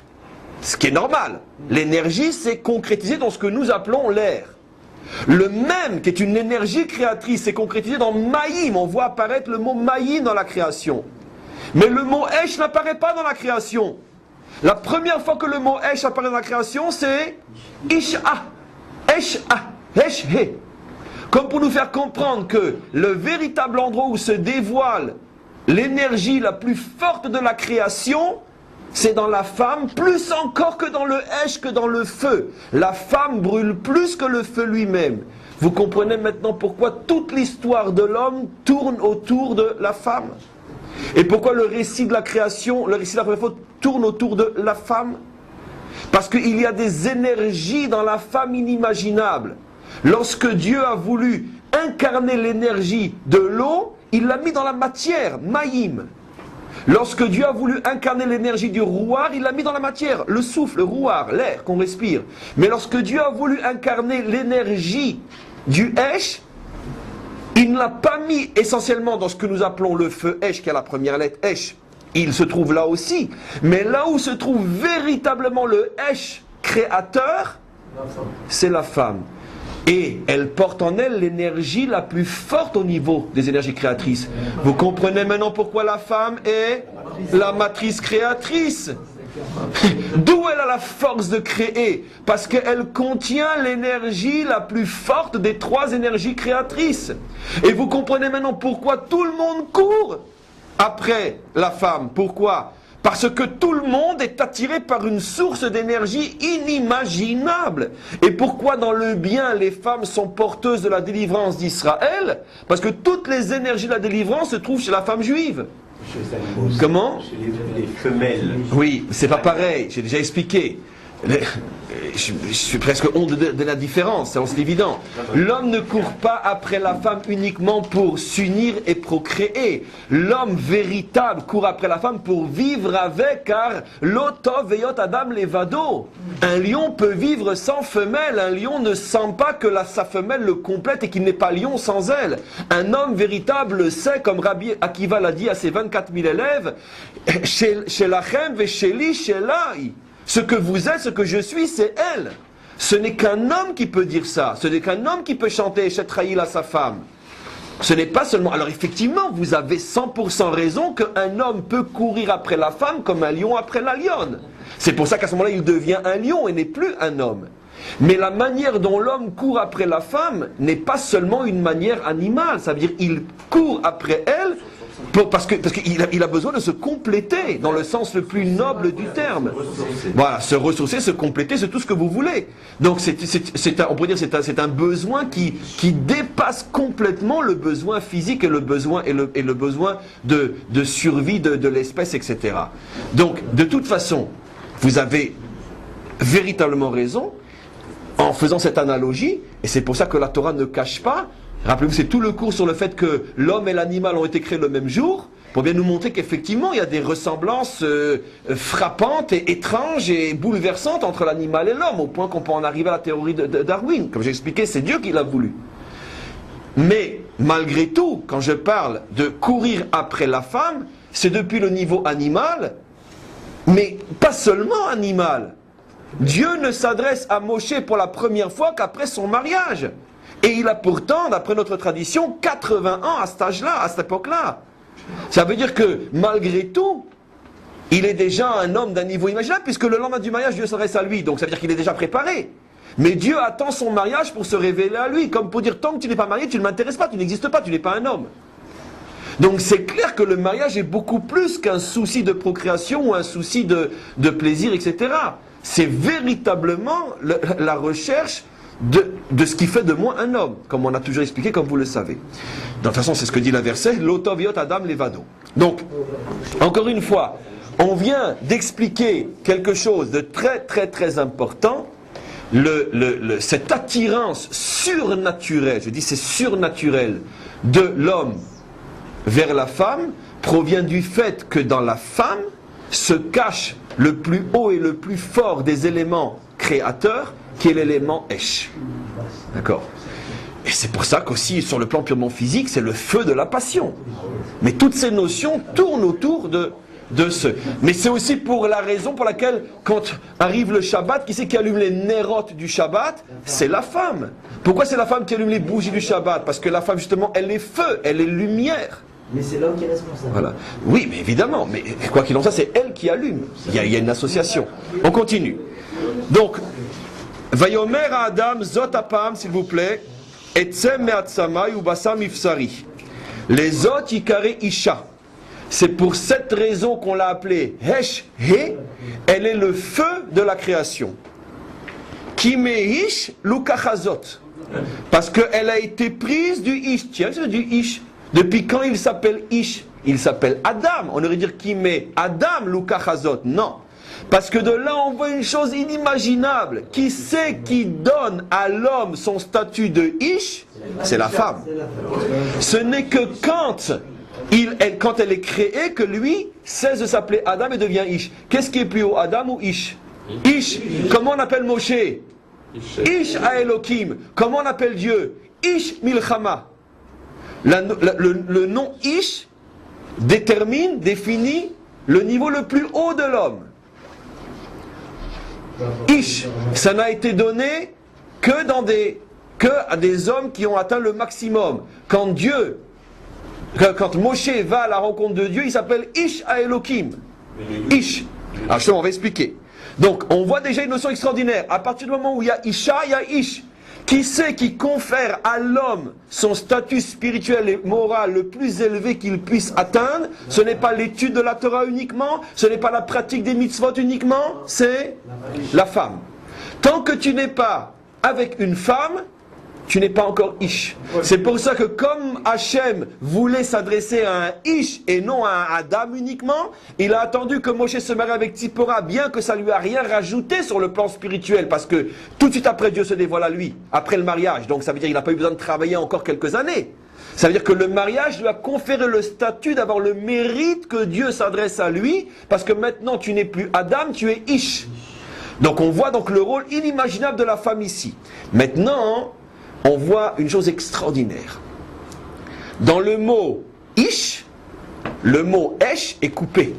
Ce qui est normal. L'énergie s'est concrétisée dans ce que nous appelons l'air. Le même, qui est une énergie créatrice, s'est concrétisé dans Maïm. On voit apparaître le mot Maïm dans la création. Mais le mot Esh n'apparaît pas dans la création. La première fois que le mot Esh apparaît dans la création, c'est Isha. Esha. Eshe. Comme pour nous faire comprendre que le véritable endroit où se dévoile l'énergie la plus forte de la création, c'est dans la femme, plus encore que dans le Esh, que dans le feu. La femme brûle plus que le feu lui-même. Vous comprenez maintenant pourquoi toute l'histoire de l'homme tourne autour de la femme? Et pourquoi le récit de la création, le récit de la première fois tourne autour de la femme? Parce qu'il y a des énergies dans la femme inimaginables. Lorsque Dieu a voulu incarner l'énergie de l'eau, il l'a mis dans la matière, Maïm. Lorsque Dieu a voulu incarner l'énergie du rouar, il l'a mis dans la matière, le souffle, le rouar, l'air qu'on respire. Mais lorsque Dieu a voulu incarner l'énergie du Esh, il ne l'a pas mis essentiellement dans ce que nous appelons le feu Esh, qui a la première lettre Esh. Il se trouve là aussi. Mais là où se trouve véritablement le Esh créateur, c'est la femme. Et elle porte en elle l'énergie la plus forte au niveau des énergies créatrices. Vous comprenez maintenant pourquoi la femme est la matrice créatrice. D'où elle a la force de créer? Parce qu'elle contient l'énergie la plus forte des trois énergies créatrices. Et vous comprenez maintenant pourquoi tout le monde court après la femme. Pourquoi? Parce que tout le monde est attiré par une source d'énergie inimaginable. Et pourquoi dans le bien les femmes sont porteuses de la délivrance d'Israël? Parce que toutes les énergies de la délivrance se trouvent chez la femme juive. Chez les animaux. Comment? Chez les femelles. Oui, c'est pas pareil, j'ai déjà expliqué. Je suis presque honte de la différence, c'est évident. L'homme ne court pas après la femme uniquement pour s'unir et procréer. L'homme véritable court après la femme pour vivre avec, car l'otov veyot adam levado. Un lion peut vivre sans femelle, un lion ne sent pas que sa femelle le complète et qu'il n'est pas lion sans elle. Un homme véritable sait, comme Rabbi Akiva l'a dit à ses 24 000 élèves, chez lachem ve sheli shelai. Ce que vous êtes, ce que je suis, c'est elle. Ce n'est qu'un homme qui peut dire ça. Ce n'est qu'un homme qui peut chanter Shetraïl à sa femme. Ce n'est pas seulement... Alors effectivement, vous avez 100% raison qu'un homme peut courir après la femme comme un lion après la lionne. C'est pour ça qu'à ce moment-là, il devient un lion et n'est plus un homme. Mais la manière dont l'homme court après la femme n'est pas seulement une manière animale. Ça veut dire qu'il court après elle parce qu'il a besoin de se compléter dans le sens le plus noble du terme. Voilà, se ressourcer, se compléter, c'est tout ce que vous voulez. Donc on pourrait dire c'est un besoin qui dépasse complètement le besoin physique et le besoin de survie de l'espèce, etc. Donc de toute façon, vous avez véritablement raison en faisant cette analogie, et c'est pour ça que la Torah ne cache pas. Rappelez-vous, c'est tout le cours sur le fait que l'homme et l'animal ont été créés le même jour, pour bien nous montrer qu'effectivement, il y a des ressemblances frappantes et étranges et bouleversantes entre l'animal et l'homme, au point qu'on peut en arriver à la théorie de Darwin. Comme j'ai expliqué, c'est Dieu qui l'a voulu. Mais, malgré tout, quand je parle de courir après la femme, c'est depuis le niveau animal, mais pas seulement animal. Dieu ne s'adresse à Moshe pour la première fois qu'après son mariage. Et il a pourtant, d'après notre tradition, 80 ans à cet âge-là, à cette époque-là. Ça veut dire que, malgré tout, il est déjà un homme d'un niveau imaginable, puisque le lendemain du mariage, Dieu s'adresse à lui, donc ça veut dire qu'il est déjà préparé. Mais Dieu attend son mariage pour se révéler à lui, comme pour dire, tant que tu n'es pas marié, tu ne m'intéresses pas, tu n'existes pas, tu n'es pas un homme. Donc c'est clair que le mariage est beaucoup plus qu'un souci de procréation ou un souci de plaisir, etc. C'est véritablement la recherche de ce qui fait de moi un homme, comme on a toujours expliqué, comme vous le savez. De toute façon, c'est ce que dit la verset, l'otoviot Adam levado. Donc, encore une fois, on vient d'expliquer quelque chose de très très très important, cette attirance surnaturelle, je dis c'est surnaturel, de l'homme vers la femme, provient du fait que dans la femme se cache le plus haut et le plus fort des éléments créateurs, qui est l'élément Esh. D'accord ? Et c'est pour ça qu'aussi, sur le plan purement physique, c'est le feu de la passion. Mais toutes ces notions tournent autour de ce. Mais c'est aussi pour la raison pour laquelle, quand arrive le Shabbat, qui c'est qui allume les nérotes du Shabbat? C'est la femme. Pourquoi c'est la femme qui allume les bougies du Shabbat? Parce que la femme, justement, elle est feu, elle est lumière. Mais c'est l'homme qui est responsable. Voilà. Oui, mais évidemment. Mais quoi qu'il en soit, c'est elle qui allume. Il y a une association. On continue. Donc, Vayomer à Adam, Zot apam, s'il vous plaît, Etzem me'atzamai ou basam ifsari. Les Zot yikare isha. C'est pour cette raison qu'on l'a appelée Hesh He. Elle est le feu de la création. Kimeish lukachazot. Parce qu'elle a été prise du Ish. Tiens, c'est du Ish. Depuis quand il s'appelle Ish? Il s'appelle Adam. On aurait dire qui met Adam lukachazot. Non. Parce que de là on voit une chose inimaginable. Qui c'est qui donne à l'homme son statut de Ish? C'est la femme. Ce n'est que quand elle est créée que lui cesse de s'appeler Adam et devient Ish. Qu'est-ce qui est plus haut, Adam ou Ish? Ish. Comment on appelle Moshe? Ish à Elohim. Comment on appelle Dieu? Ish Milchama. Le nom Ish définit le niveau le plus haut de l'homme. Ish, ça n'a été donné que à des hommes qui ont atteint le maximum. Quand Moshe va à la rencontre de Dieu, il s'appelle Ish à Elohim. Ish. Alors justement, on va expliquer. Donc, on voit déjà une notion extraordinaire. À partir du moment où il y a Isha, il y a Ish. Qui c'est qui confère à l'homme son statut spirituel et moral le plus élevé qu'il puisse atteindre? Ce n'est pas l'étude de la Torah uniquement, ce n'est pas la pratique des mitzvot uniquement, c'est la femme. Tant que tu n'es pas avec une femme, tu n'es pas encore Ish. C'est pour ça que comme Hachem voulait s'adresser à un Ish et non à un Adam uniquement, il a attendu que Moshe se marie avec Tzipora, bien que ça lui a rien rajouté sur le plan spirituel, parce que tout de suite après Dieu se dévoile à lui, après le mariage. Donc ça veut dire qu'il n'a pas eu besoin de travailler encore quelques années. Ça veut dire que le mariage lui a conféré le statut d'avoir le mérite que Dieu s'adresse à lui, parce que maintenant tu n'es plus Adam, tu es Ish. Donc on voit donc le rôle inimaginable de la femme ici. Maintenant, on voit une chose extraordinaire. Dans le mot Ish, le mot Esh est coupé.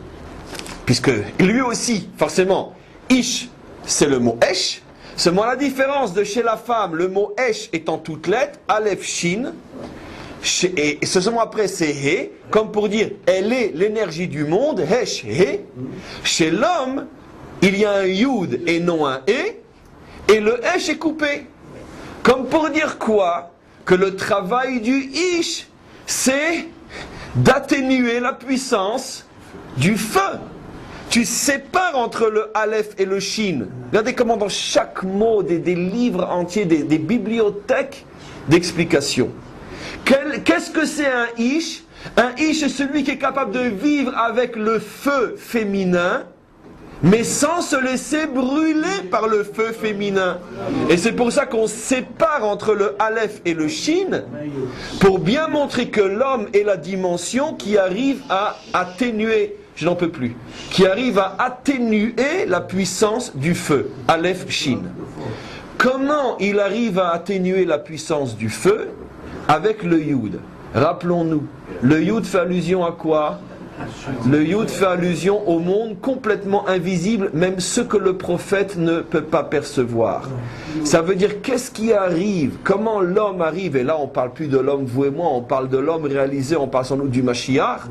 Puisque lui aussi, forcément, Ish, c'est le mot Esh. Seulement la différence de chez la femme, le mot Esh est en toutes lettres, Aleph, Shin, et seulement après c'est He, comme pour dire, elle est l'énergie du monde, Hesh, He. Chez l'homme, il y a un Yud et non un E, et le Esh est coupé. Comme pour dire quoi? Que le travail du Ish, c'est d'atténuer la puissance du feu. Tu sépares entre le Aleph et le Shin. Regardez comment dans chaque mot des livres entiers, des bibliothèques d'explications. Qu'est-ce que c'est un Ish? Un Ish, c'est celui qui est capable de vivre avec le feu féminin, mais sans se laisser brûler par le feu féminin. Et c'est pour ça qu'on sépare entre le Aleph et le Shin, pour bien montrer que l'homme est la dimension qui arrive à atténuer, je n'en peux plus, qui arrive à atténuer la puissance du feu, Aleph, Shin. Comment il arrive à atténuer la puissance du feu? Avec le Yud. Rappelons-nous, le Yud fait allusion à quoi? Le Yud fait allusion au monde complètement invisible, même ce que le prophète ne peut pas percevoir. Ça veut dire qu'est-ce qui arrive, comment l'homme arrive, et là on ne parle plus de l'homme, vous et moi, on parle de l'homme réalisé, on parle sans doute du Mashiach,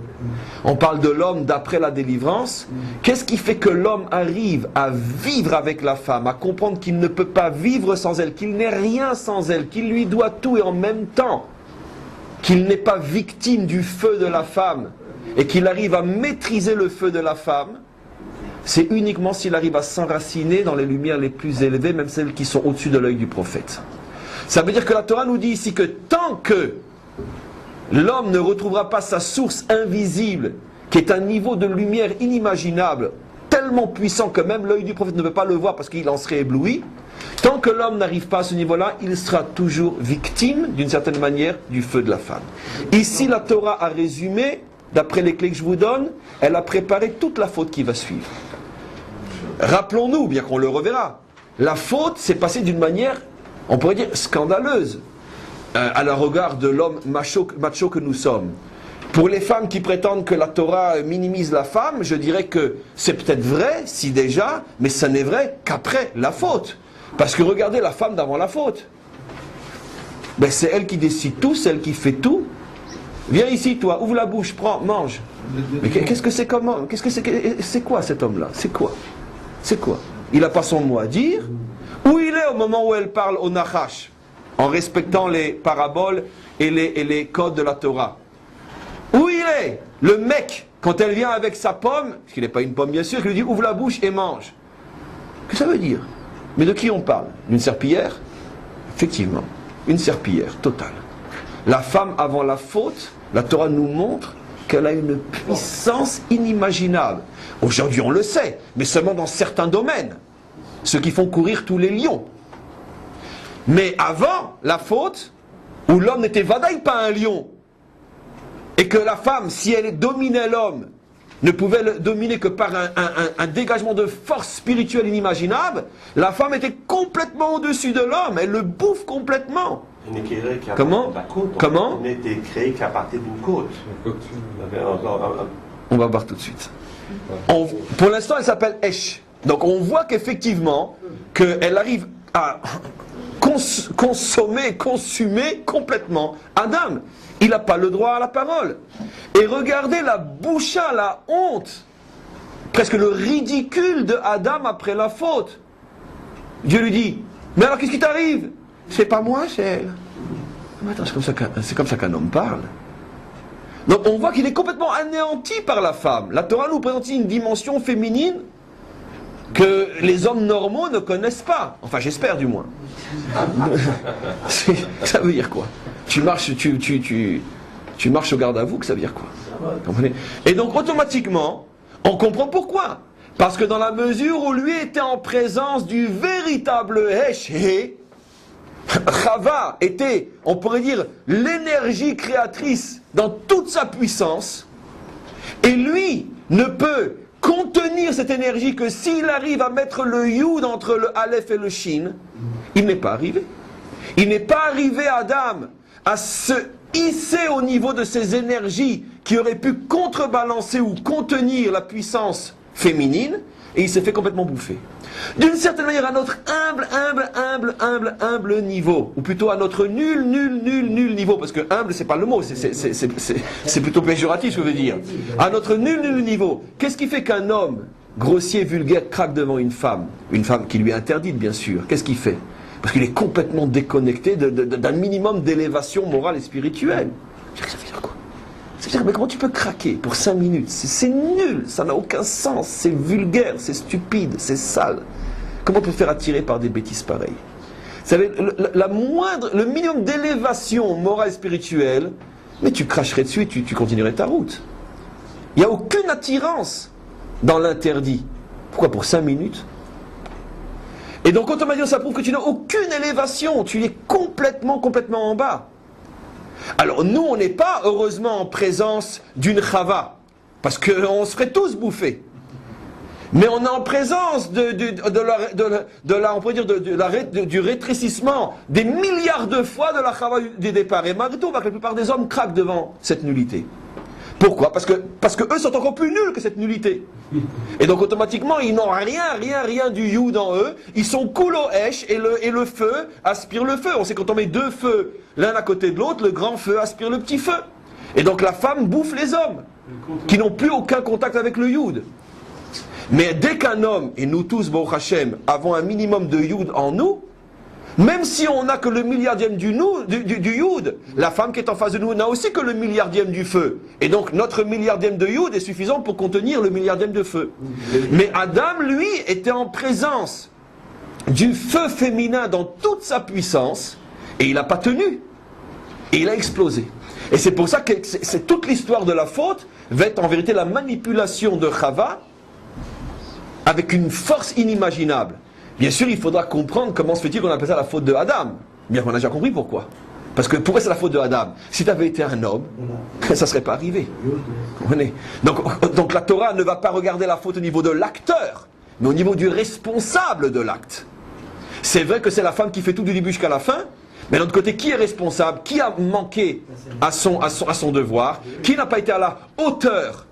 on parle de l'homme d'après la délivrance. Qu'est-ce qui fait que l'homme arrive à vivre avec la femme, à comprendre qu'il ne peut pas vivre sans elle, qu'il n'est rien sans elle, qu'il lui doit tout et en même temps, qu'il n'est pas victime du feu de la femme, et qu'il arrive à maîtriser le feu de la femme, c'est uniquement s'il arrive à s'enraciner dans les lumières les plus élevées, même celles qui sont au-dessus de l'œil du prophète. Ça veut dire que la Torah nous dit ici que tant que l'homme ne retrouvera pas sa source invisible, qui est un niveau de lumière inimaginable, tellement puissant que même l'œil du prophète ne peut pas le voir parce qu'il en serait ébloui, tant que l'homme n'arrive pas à ce niveau-là, il sera toujours victime, d'une certaine manière, du feu de la femme. Ici, la Torah a résumé, d'après les clés que je vous donne, elle a préparé toute la faute qui va suivre. Rappelons-nous, bien qu'on le reverra, la faute s'est passée d'une manière, on pourrait dire, scandaleuse, à la regard de l'homme macho que nous sommes. Pour les femmes qui prétendent que la Torah minimise la femme, je dirais que c'est peut-être vrai, si déjà, mais ça n'est vrai qu'après la faute. Parce que regardez la femme d'avant la faute. Ben, c'est elle qui décide tout, c'est elle qui fait tout. Viens ici, toi, ouvre la bouche, prends, mange. Mais qu'est-ce que c'est comment? Qu'est-ce que c'est quoi cet homme-là? C'est quoi? C'est quoi? Il n'a pas son mot à dire. Où il est au moment où elle parle au Nachash, en respectant les paraboles et les codes de la Torah? Où il est? Le mec, quand elle vient avec sa pomme, parce qu'il n'est pas une pomme bien sûr, il lui dit ouvre la bouche et mange. Qu'est-ce que ça veut dire? Mais de qui on parle? D'une serpillière? Effectivement, une serpillière totale. La femme avant la faute, la Torah nous montre qu'elle a une puissance inimaginable. Aujourd'hui on le sait, mais seulement dans certains domaines. Ceux qui font courir tous les lions. Mais avant la faute, où l'homme n'était vadaï pas un lion, et que la femme, si elle dominait l'homme, ne pouvait le dominer que par un dégagement de force spirituelle inimaginable, la femme était complètement au-dessus de l'homme, elle le bouffe complètement. Comment? Comment? On n'était créé qu'à partir d'une côte. On va voir tout de suite. Pour l'instant, elle s'appelle Esh. Donc on voit qu'effectivement, qu'elle arrive à consumer complètement Adam. Il n'a pas le droit à la parole. Et regardez la boucha, la honte, presque le ridicule de Adam après la faute. Dieu lui dit, mais alors qu'est-ce qui t'arrive? C'est pas moi, c'est elle. Mais attends, c'est comme ça qu'un homme parle. Donc on voit qu'il est complètement anéanti par la femme. La Torah nous présente une dimension féminine que les hommes normaux ne connaissent pas. Enfin, j'espère du moins. Ça veut dire quoi? Tu marches au garde à vous, que ça veut dire quoi? Comprenez? Et donc automatiquement, on comprend pourquoi. Parce que dans la mesure où lui était en présence du véritable Heshé, Chava était, on pourrait dire, l'énergie créatrice dans toute sa puissance, et lui ne peut contenir cette énergie que s'il arrive à mettre le Yud entre le Aleph et le Shin. Il n'est pas arrivé. Il n'est pas arrivé, Adam, à se hisser au niveau de ces énergies qui auraient pu contrebalancer ou contenir la puissance féminine, et il s'est fait complètement bouffer. D'une certaine manière, à notre humble niveau, ou plutôt à notre nul niveau, parce que humble, c'est pas le mot, c'est plutôt péjoratif ce que je veux dire. À notre nul niveau, qu'est-ce qui fait qu'un homme grossier, vulgaire, craque devant une femme qui lui est interdite bien sûr, qu'est-ce qu'il fait? Parce qu'il est complètement déconnecté d'un minimum d'élévation morale et spirituelle. Ça veut dire quoi? C'est-à-dire, mais comment tu peux craquer pour 5 minutes? C'est nul, ça n'a aucun sens, c'est vulgaire, c'est stupide, c'est sale. Comment on peut faire attirer par des bêtises pareilles? Vous savez, le minimum d'élévation morale et spirituelle, mais tu cracherais dessus et tu continuerais ta route. Il n'y a aucune attirance dans l'interdit. Pourquoi? Pour 5 minutes? Et donc automatiquement ça prouve que tu n'as aucune élévation, tu es complètement en bas. Alors nous on n'est pas heureusement en présence d'une chava, parce qu'on se ferait tous bouffer. Mais on est en présence du rétrécissement des milliards de fois de la chava des départs. Et malgré tout, on voit que la plupart des hommes craquent devant cette nullité. Pourquoi? Parce que eux sont encore plus nuls que cette nullité. Et donc automatiquement, ils n'ont rien du Yud en eux. Ils sont cool au Esh et le feu aspire le feu. On sait quand on met deux feux l'un à côté de l'autre, le grand feu aspire le petit feu. Et donc la femme bouffe les hommes qui n'ont plus aucun contact avec le Yud. Mais dès qu'un homme, et nous tous, Baruch Hashem, avons un minimum de Yud en nous, même si on n'a que le milliardième du Yud, la femme qui est en face de nous n'a aussi que le milliardième du feu. Et donc notre milliardième de Yud est suffisant pour contenir le milliardième de feu. Mais Adam, lui, était en présence du feu féminin dans toute sa puissance, et il n'a pas tenu. Et il a explosé. Et c'est pour ça que c'est toute l'histoire de la faute va être en vérité la manipulation de Chava avec une force inimaginable. Bien sûr, il faudra comprendre comment se fait-il qu'on appelle ça la faute de Adam. Bien qu'on a déjà compris pourquoi. Parce que pourquoi c'est la faute de Adam? Si tu avais été un homme, ça ne serait pas arrivé. Donc la Torah ne va pas regarder la faute au niveau de l'acteur, mais au niveau du responsable de l'acte. C'est vrai que c'est la femme qui fait tout du début jusqu'à la fin, mais d'un autre côté, qui est responsable? Qui a manqué à son devoir? Qui n'a pas été à la hauteur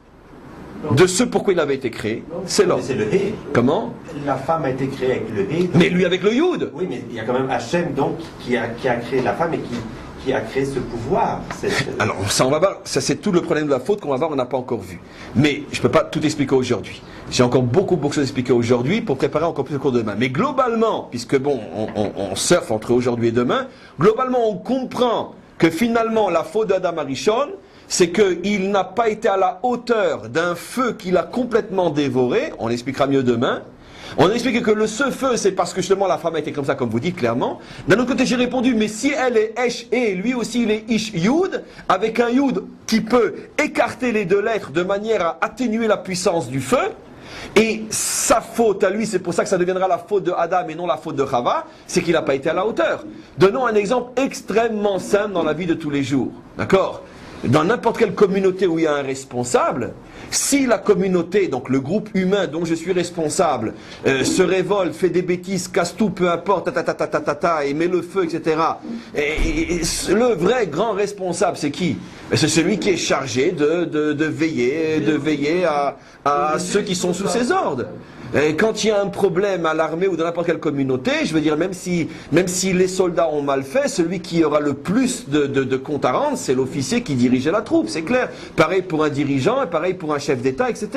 de ce pourquoi il avait été créé? C'est l'homme. C'est le Hé. Comment? La femme a été créée avec le Hé. Mais lui avec le Yud. Oui, mais il y a quand même Hachem donc qui a créé la femme et qui a créé ce pouvoir. Alors ça on va voir, ça c'est tout le problème de la faute qu'on va voir, on n'a pas encore vu. Mais je ne peux pas tout expliquer aujourd'hui. J'ai encore beaucoup de choses à expliquer aujourd'hui pour préparer encore plus le cours de demain. Mais globalement, puisque bon, on surfe entre aujourd'hui et demain, globalement on comprend que finalement la faute d'Adam Arishon, c'est qu'il n'a pas été à la hauteur d'un feu qu'il a complètement dévoré, on l'expliquera mieux demain. On a expliqué que ce feu, c'est parce que justement la femme a été comme ça, comme vous dites clairement. D'un autre côté, j'ai répondu, mais si elle est Esh et lui aussi il est Ish Yud, avec un Yud qui peut écarter les deux lettres de manière à atténuer la puissance du feu, et sa faute à lui, c'est pour ça que ça deviendra la faute de Adam et non la faute de Chava, c'est qu'il n'a pas été à la hauteur. Donnons un exemple extrêmement simple dans la vie de tous les jours. D'accord ? Dans n'importe quelle communauté où il y a un responsable, si la communauté, donc le groupe humain dont je suis responsable, se révolte, fait des bêtises, casse tout, peu importe, et met le feu, etc. Et le vrai grand responsable, c'est qui? C'est celui qui est chargé de veiller à ceux qui sont sous ses ordres. Et quand il y a un problème à l'armée ou dans n'importe quelle communauté, je veux dire, même si les soldats ont mal fait, celui qui aura le plus de compte à rendre, c'est l'officier qui dirigeait la troupe, c'est clair. Pareil pour un dirigeant, et pareil pour un chef d'État, etc.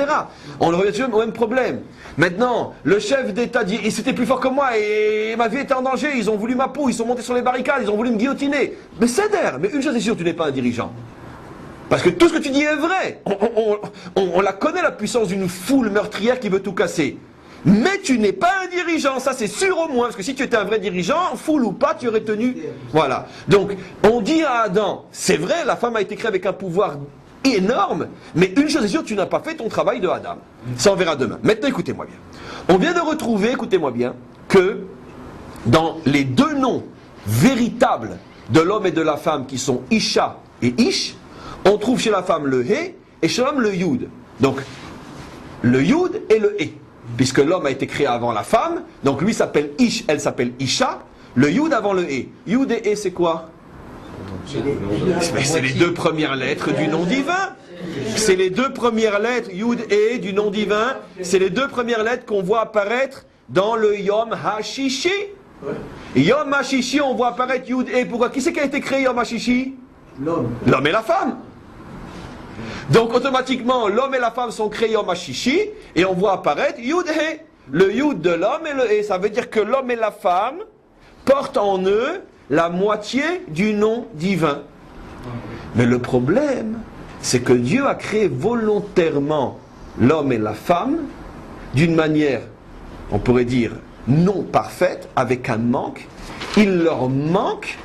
On revient toujours au même problème. Maintenant, le chef d'État dit, c'était plus fort que moi, et ma vie était en danger, ils ont voulu ma peau, ils sont montés sur les barricades, ils ont voulu me guillotiner. Mais c'est d'air, mais une chose est sûre, tu n'es pas un dirigeant. Parce que tout ce que tu dis est vrai. On la connaît, la puissance d'une foule meurtrière qui veut tout casser. Mais tu n'es pas un dirigeant, ça c'est sûr au moins. Parce que si tu étais un vrai dirigeant, foule ou pas, tu aurais tenu. Voilà. Donc, on dit à Adam, c'est vrai, la femme a été créée avec un pouvoir énorme, mais une chose est sûre, tu n'as pas fait ton travail de Adam. Ça on verra demain. Maintenant, écoutez-moi bien. On vient de retrouver, écoutez-moi bien, que dans les deux noms véritables de l'homme et de la femme qui sont Isha et Ish, on trouve chez la femme le He et chez l'homme le Yud. Donc, le Yud et le He. Puisque l'homme a été créé avant la femme, donc lui s'appelle Ish, elle s'appelle Isha. Le Yud avant le He. Yud et He, c'est quoi? C'est les deux premières lettres du nom divin. C'est les deux premières lettres, Yud et He, du nom divin. C'est les deux premières lettres qu'on voit apparaître dans le Yom HaShishi. Yom HaShishi, on voit apparaître Yud et He. Pourquoi? Qui c'est qui a été créé Yom HaShishi? L'homme et la femme. Donc automatiquement, l'homme et la femme sont créés en Mashishi, et on voit apparaître Yud He, le Yud de l'homme et le He. Ça veut dire que l'homme et la femme portent en eux la moitié du nom divin. Mais le problème, c'est que Dieu a créé volontairement l'homme et la femme d'une manière, on pourrait dire, non parfaite, avec un manque. Il leur manque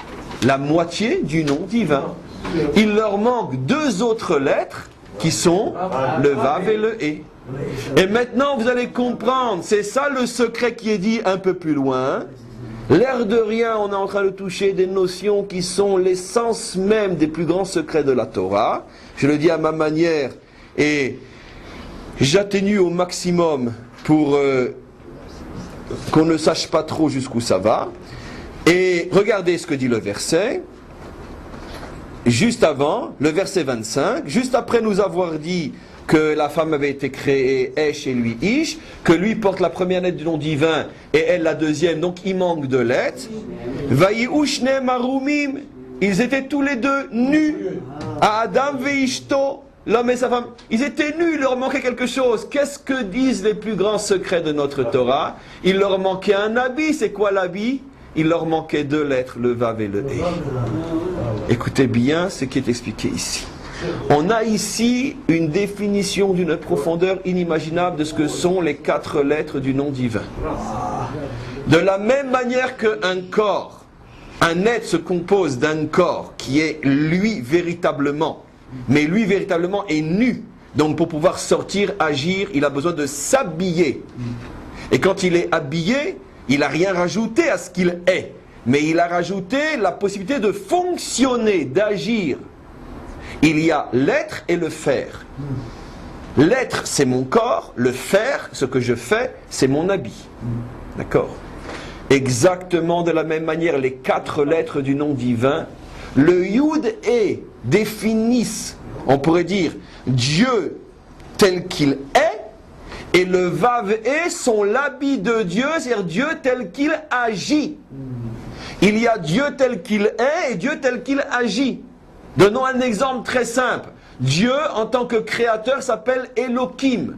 la moitié du nom divin. Il leur manque deux autres lettres qui sont le Vav et le He. Et maintenant vous allez comprendre, c'est ça le secret qui est dit un peu plus loin. L'air de rien, on est en train de toucher des notions qui sont l'essence même des plus grands secrets de la Torah. Je le dis à ma manière et j'atténue au maximum pour qu'on ne sache pas trop jusqu'où ça va. Et regardez ce que dit le verset. juste avant, le verset 25, juste après nous avoir dit que la femme avait été créée Esh et lui Ish, que lui porte la première lettre du nom divin et elle la deuxième, donc il manque de lettres. Vayiushne marumim, ils étaient tous les deux nus. À Adam veishto, l'homme et sa femme, ils étaient nus, il leur manquait quelque chose. Qu'est-ce que disent les plus grands secrets de notre Torah? Il leur manquait un habit. C'est quoi l'habit? Il leur manquait 2 lettres, le Vav et le He. Écoutez bien ce qui est expliqué ici. On a ici une définition d'une profondeur inimaginable de ce que sont les 4 lettres du nom divin. De la même manière qu'un corps, un être se compose d'un corps qui est lui véritablement, mais lui véritablement est nu. Donc pour pouvoir sortir, agir, il a besoin de s'habiller. Et quand il est habillé, il n'a rien rajouté à ce qu'il est, mais il a rajouté la possibilité de fonctionner, d'agir. Il y a l'être et le faire. L'être, c'est mon corps. Le faire, ce que je fais, c'est mon habit. D'accord? Exactement de la même manière, les 4 lettres du nom divin, le Yud et définissent, on pourrait dire, Dieu tel qu'il est, et le Vav et sont l'habit de Dieu, c'est-à-dire Dieu tel qu'il agit. Il y a Dieu tel qu'il est et Dieu tel qu'il agit. Donnons un exemple très simple. Dieu, en tant que créateur, s'appelle Elohim.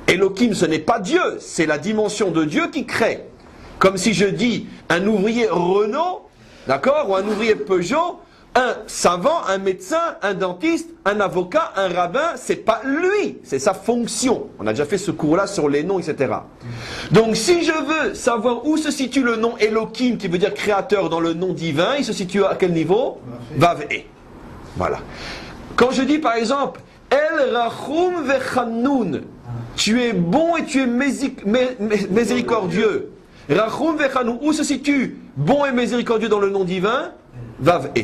Elohim, ce n'est pas Dieu, c'est la dimension de Dieu qui crée. Comme si je dis un ouvrier Renault, d'accord, ou un ouvrier Peugeot, un savant, un médecin, un dentiste, un avocat, un rabbin, c'est pas lui, c'est sa fonction. On a déjà fait ce cours-là sur les noms, etc. Donc si je veux savoir où se situe le nom Elohim, qui veut dire créateur dans le nom divin, il se situe à quel niveau? Vav E. Voilà. Quand je dis par exemple, El Rachum Vechanoun, tu es bon et tu es miséricordieux. Rachum Vechanoun, où se situe bon et miséricordieux dans le nom divin? Vav E.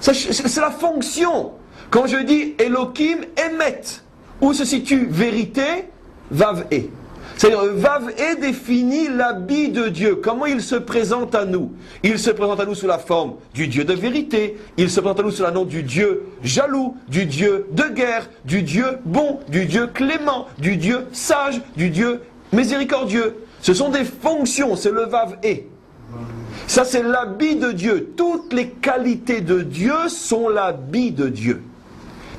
C'est la fonction. Quand je dis Elohim Emet, où se situe vérité? Vav E. C'est-à-dire, Vav E définit l'habit de Dieu. Comment il se présente à nous? Il se présente à nous sous la forme du Dieu de vérité. Il se présente à nous sous le nom du Dieu jaloux, du Dieu de guerre, du Dieu bon, du Dieu clément, du Dieu sage, du Dieu miséricordieux. Ce sont des fonctions, c'est le Vav E. Ça, c'est l'habit de Dieu. Toutes les qualités de Dieu sont l'habit de Dieu.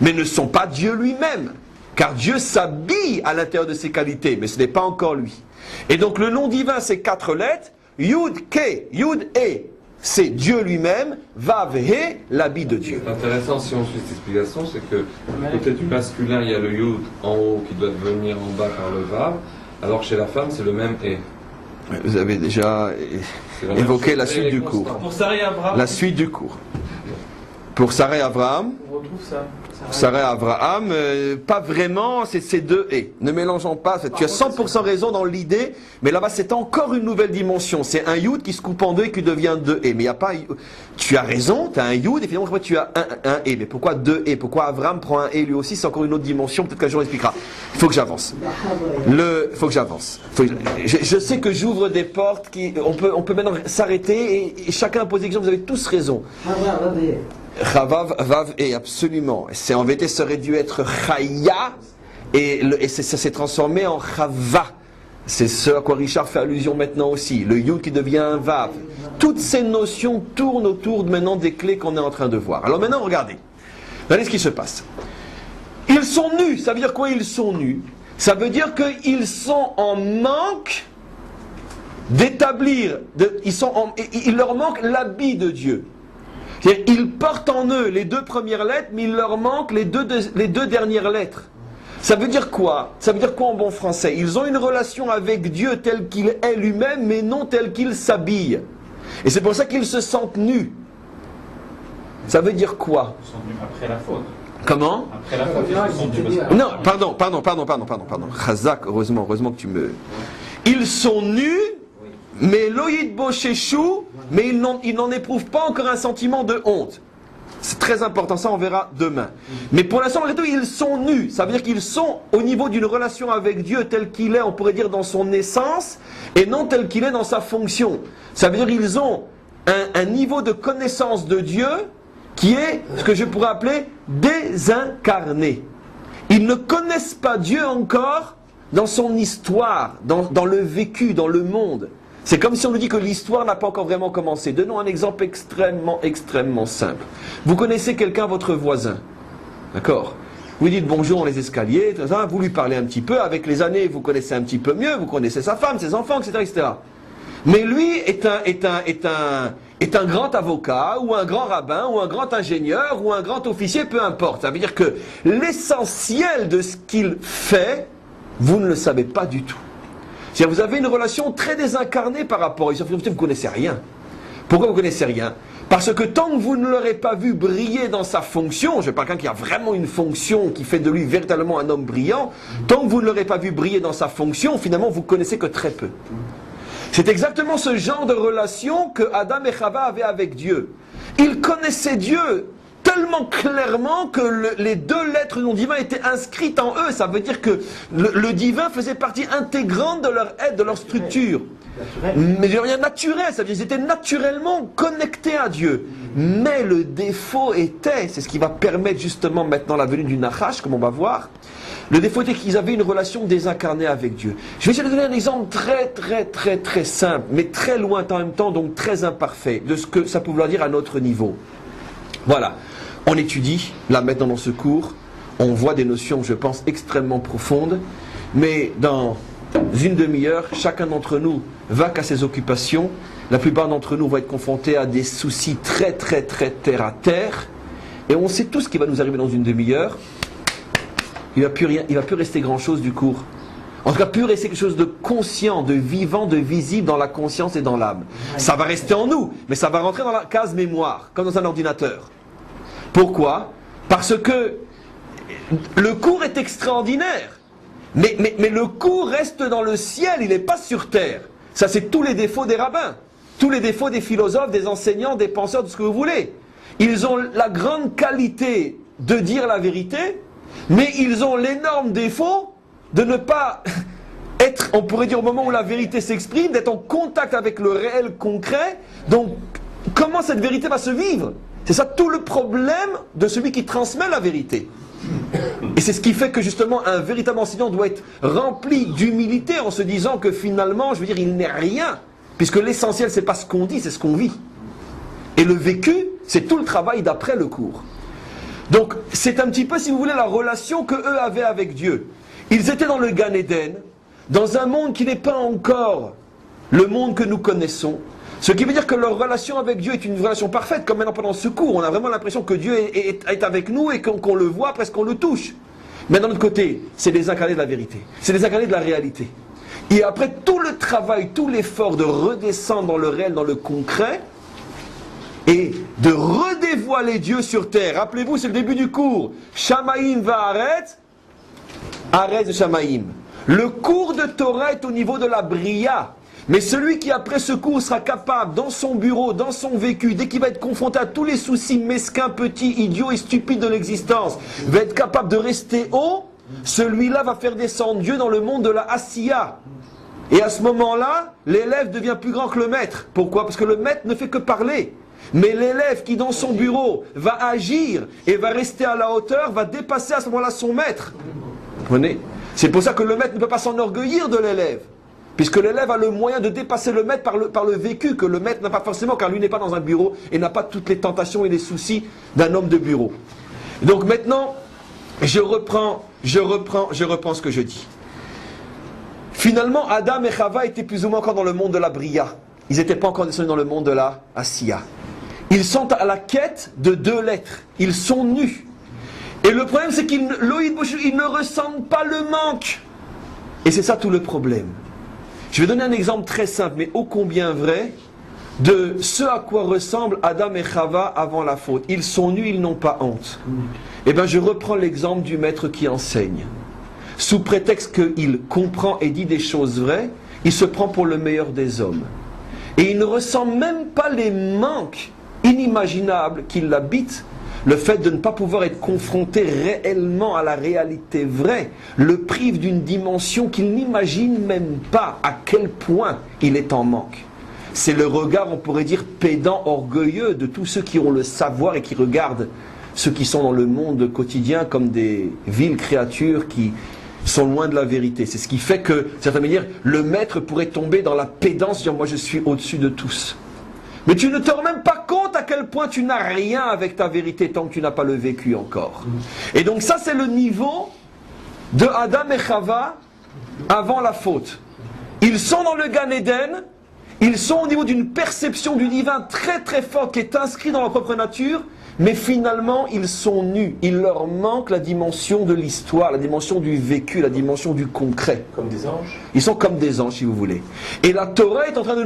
Mais ne sont pas Dieu lui-même. Car Dieu s'habille à l'intérieur de ses qualités, mais ce n'est pas encore lui. Et donc le nom divin, c'est 4 lettres. Yud, Ke, Yud, E, c'est Dieu lui-même. Vav, He, l'habit de Dieu. C'est intéressant si on suit cette explication, c'est que du côté du masculin, il y a le Yud en haut qui doit venir en bas par le Vav, alors que chez la femme, c'est le même E. Vous avez déjà évoqué la suite du cours. Pour Sarah et Abraham. La suite du cours. Pour Sarah et Abraham, On retrouve ça. Sarah et Abraham, pas vraiment, c'est ces 2 et. Ne mélangeons pas, tu as 100% raison dans l'idée, mais là-bas c'est encore une nouvelle dimension. C'est un Yud qui se coupe en 2 et qui devient 2 et. Mais il n'y a pas. Tu as raison, tu as un Yud et finalement après tu as un et. Mais pourquoi 2 et? Pourquoi Abraham prend un et lui aussi? C'est encore une autre dimension, peut-être qu'un jour on expliquera. Il faut que j'avance. Faut que j'avance. Je sais que j'ouvre des portes qui. On peut maintenant s'arrêter et chacun pose des questions, vous avez tous raison. Chavav, Vav, et absolument. C'est en vérité, ça aurait dû être Chaya, et ça s'est transformé en Chava. C'est ce à quoi Richard fait allusion maintenant aussi. Le Yud qui devient un Vav. Toutes ces notions tournent autour maintenant des clés qu'on est en train de voir. Alors maintenant, regardez. Regardez ce qui se passe. Ils sont nus. Ça veut dire quoi, ils sont nus? Ça veut dire qu'ils sont en manque d'établir. Il leur manque l'habit de Dieu. Ils portent en eux les 2 premières lettres, mais il leur manque les deux dernières lettres. Ça veut dire quoi? Ça veut dire quoi en bon français? Ils ont une relation avec Dieu tel qu'il est lui-même, mais non tel qu'il s'habille. Et c'est pour ça qu'ils se sentent nus. Ça veut dire quoi? Ils sont venus après la faute. Comment? Après la faute, ils sont venus. Non, pardon. Chazak, heureusement que tu me... Ils sont nus, mais Loïd Bosheshu, mais ils n'en éprouvent pas encore un sentiment de honte. C'est très important, ça on verra demain. Mais pour l'instant, ils sont nus. Ça veut dire qu'ils sont au niveau d'une relation avec Dieu tel qu'il est, on pourrait dire dans son essence, et non tel qu'il est dans sa fonction. Ça veut dire qu'ils ont un niveau de connaissance de Dieu qui est ce que je pourrais appeler désincarné. Ils ne connaissent pas Dieu encore dans son histoire, dans le vécu, dans le monde. C'est comme si on nous dit que l'histoire n'a pas encore vraiment commencé. Donnons un exemple extrêmement simple. Vous connaissez quelqu'un, votre voisin. D'accord ? Vous dites bonjour dans les escaliers, tout ça, vous lui parlez un petit peu. Avec les années, vous connaissez un petit peu mieux, vous connaissez sa femme, ses enfants, etc. etc. Mais lui est un grand avocat, ou un grand rabbin, ou un grand ingénieur, ou un grand officier, peu importe. Ça veut dire que l'essentiel de ce qu'il fait, vous ne le savez pas du tout. C'est-à-dire vous avez une relation très désincarnée par rapport à lui. Vous ne connaissez rien. Pourquoi vous ne connaissez rien ? Parce que tant que vous ne l'aurez pas vu briller dans sa fonction, je parle quelqu'un qui a vraiment une fonction qui fait de lui véritablement un homme brillant, tant que vous ne l'aurez pas vu briller dans sa fonction, finalement vous ne connaissez que très peu. C'est exactement ce genre de relation que Adam et Chava avaient avec Dieu. Ils connaissaient Dieu tellement clairement que les deux lettres du nom divin étaient inscrites en eux. Ça veut dire que le divin faisait partie intégrante de leur être, de leur structure. Mais il y a rien naturel, ça veut dire qu'ils étaient naturellement connectés à Dieu. Mais le défaut était, c'est ce qui va permettre justement maintenant la venue du Nachash, comme on va voir. Le défaut était qu'ils avaient une relation désincarnée avec Dieu. Je vais essayer de donner un exemple très simple, mais très lointain en même temps, donc très imparfait, de ce que ça peut vouloir dire à notre niveau. Voilà, on étudie, là maintenant dans ce cours, on voit des notions, je pense, extrêmement profondes, mais dans une demi-heure, chacun d'entre nous va qu'à ses occupations, la plupart d'entre nous vont être confrontés à des soucis très terre à terre, et on sait tout ce qui va nous arriver dans une demi-heure. Il ne va plus rester grand-chose du cours. En tout cas, plus rester quelque chose de conscient, de vivant, de visible dans la conscience et dans l'âme. Ça va rester en nous, mais ça va rentrer dans la case mémoire, comme dans un ordinateur. Pourquoi ? Parce que le cours est extraordinaire. Mais le cours reste dans le ciel, il n'est pas sur terre. Ça, c'est tous les défauts des rabbins, tous les défauts des philosophes, des enseignants, des penseurs, de ce que vous voulez. Ils ont la grande qualité de dire la vérité, mais ils ont l'énorme défaut de ne pas être, on pourrait dire au moment où la vérité s'exprime, d'être en contact avec le réel concret. Donc, comment cette vérité va se vivre ? C'est ça tout le problème de celui qui transmet la vérité. Et c'est ce qui fait que justement un véritable enseignant doit être rempli d'humilité en se disant que finalement, je veux dire, il n'est rien. Puisque l'essentiel, c'est pas ce qu'on dit, c'est ce qu'on vit. Et le vécu, c'est tout le travail d'après le cours. Donc, c'est un petit peu, si vous voulez, la relation que eux avaient avec Dieu. Ils étaient dans le Gan Eden, dans un monde qui n'est pas encore le monde que nous connaissons. Ce qui veut dire que leur relation avec Dieu est une relation parfaite, comme maintenant pendant ce cours. On a vraiment l'impression que Dieu est avec nous et qu'on le voit, presque qu'on le touche. Mais d'un autre côté, c'est désincarné de la vérité. C'est désincarné de la réalité. Et après tout le travail, tout l'effort de redescendre dans le réel, dans le concret, et de redévoiler Dieu sur terre. Rappelez-vous, c'est le début du cours. Shamaïm va arrête, arrête de Shamaïm. Le cours de Torah est au niveau de la Bria. Mais celui qui après ce cours sera capable, dans son bureau, dans son vécu, dès qu'il va être confronté à tous les soucis mesquins, petits, idiots et stupides de l'existence, va être capable de rester haut, celui-là va faire descendre Dieu dans le monde de la Asiya. Et à ce moment-là, l'élève devient plus grand que le maître. Pourquoi ? Parce que le maître ne fait que parler. Mais l'élève qui dans son bureau va agir et va rester à la hauteur, va dépasser à ce moment-là son maître. Vous comprenez ? C'est pour ça que le maître ne peut pas s'enorgueillir de l'élève. Puisque l'élève a le moyen de dépasser le maître par le vécu que le maître n'a pas forcément, car lui n'est pas dans un bureau et n'a pas toutes les tentations et les soucis d'un homme de bureau. Donc maintenant, je reprends ce que je dis. Finalement, Adam et Chava étaient plus ou moins encore dans le monde de la Bria. Ils n'étaient pas encore descendus dans le monde de la Asiya. Ils sont à la quête de deux lettres. Ils sont nus. Et le problème, c'est qu'ils ne ressentent pas le manque. Et c'est ça tout le problème. Je vais donner un exemple très simple, mais ô combien vrai, de ce à quoi ressemblent Adam et Chava avant la faute. Ils sont nus, ils n'ont pas honte. Eh bien, je reprends l'exemple du maître qui enseigne. Sous prétexte qu'il comprend et dit des choses vraies, il se prend pour le meilleur des hommes. Et il ne ressent même pas les manques inimaginables qui l'habitent. Le fait de ne pas pouvoir être confronté réellement à la réalité vraie le prive d'une dimension qu'il n'imagine même pas à quel point il est en manque. c'est le regard, on pourrait dire, pédant, orgueilleux de tous ceux qui ont le savoir et qui regardent ceux qui sont dans le monde quotidien comme des viles créatures qui sont loin de la vérité. C'est ce qui fait que, d'une certaine manière, le maître pourrait tomber dans la pédance, dire moi je suis au-dessus de tous. Mais tu ne te rends même pas compte à quel point tu n'as rien avec ta vérité tant que tu n'as pas le vécu encore. Et donc ça c'est le niveau de Adam et Chava avant la faute. Ils sont dans le Gan Eden, ils sont au niveau d'une perception du divin très très forte qui est inscrite dans leur propre nature, mais finalement ils sont nus. Il leur manque la dimension de l'histoire, la dimension du vécu, la dimension du concret. Comme des anges. Ils sont comme des anges si vous voulez. Et la Torah est en train de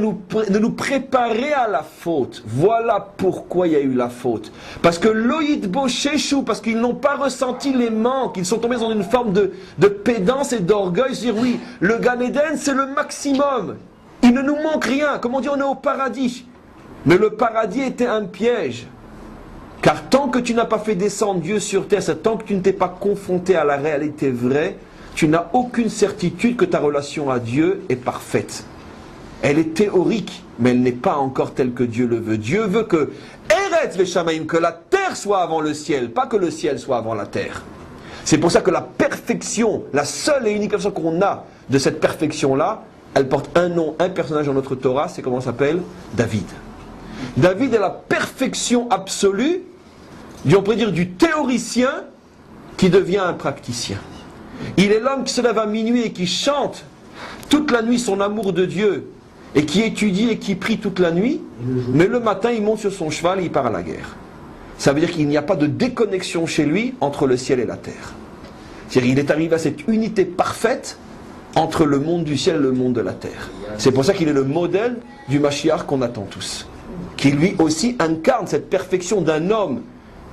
nous préparer à la faute. Voilà pourquoi il y a eu la faute. Parce que l'Oïd Bosheshu, parce qu'ils n'ont pas ressenti les manques, ils sont tombés dans une forme de pédance et d'orgueil. C'est-à-dire oui, le Gan Eden c'est le maximum. Il ne nous manque rien. Comme on dit, on est au paradis. Mais le paradis était un piège. Car tant que tu n'as pas fait descendre Dieu sur terre, c'est tant que tu ne t'es pas confronté à la réalité vraie, tu n'as aucune certitude que ta relation à Dieu est parfaite. Elle est théorique, mais elle n'est pas encore telle que Dieu le veut. Dieu veut que Eretz Veshamaim, que la terre soit avant le ciel, pas que le ciel soit avant la terre. C'est pour ça que la perfection, la seule et unique façon qu'on a de cette perfection-là, elle porte un nom, un personnage dans notre Torah, c'est comment ça s'appelle ? David. David est la perfection absolue, on pourrait dire du théoricien qui devient un praticien. Il est l'homme qui se lève à minuit et qui chante toute la nuit son amour de Dieu et qui étudie et qui prie toute la nuit, mais le matin il monte sur son cheval et il part à la guerre. Ça veut dire qu'il n'y a pas de déconnexion chez lui entre le ciel et la terre. C'est-à-dire qu'il est arrivé à cette unité parfaite entre le monde du ciel et le monde de la terre. C'est pour ça qu'il est le modèle du Mashiach qu'on attend tous. Qui lui aussi incarne cette perfection d'un homme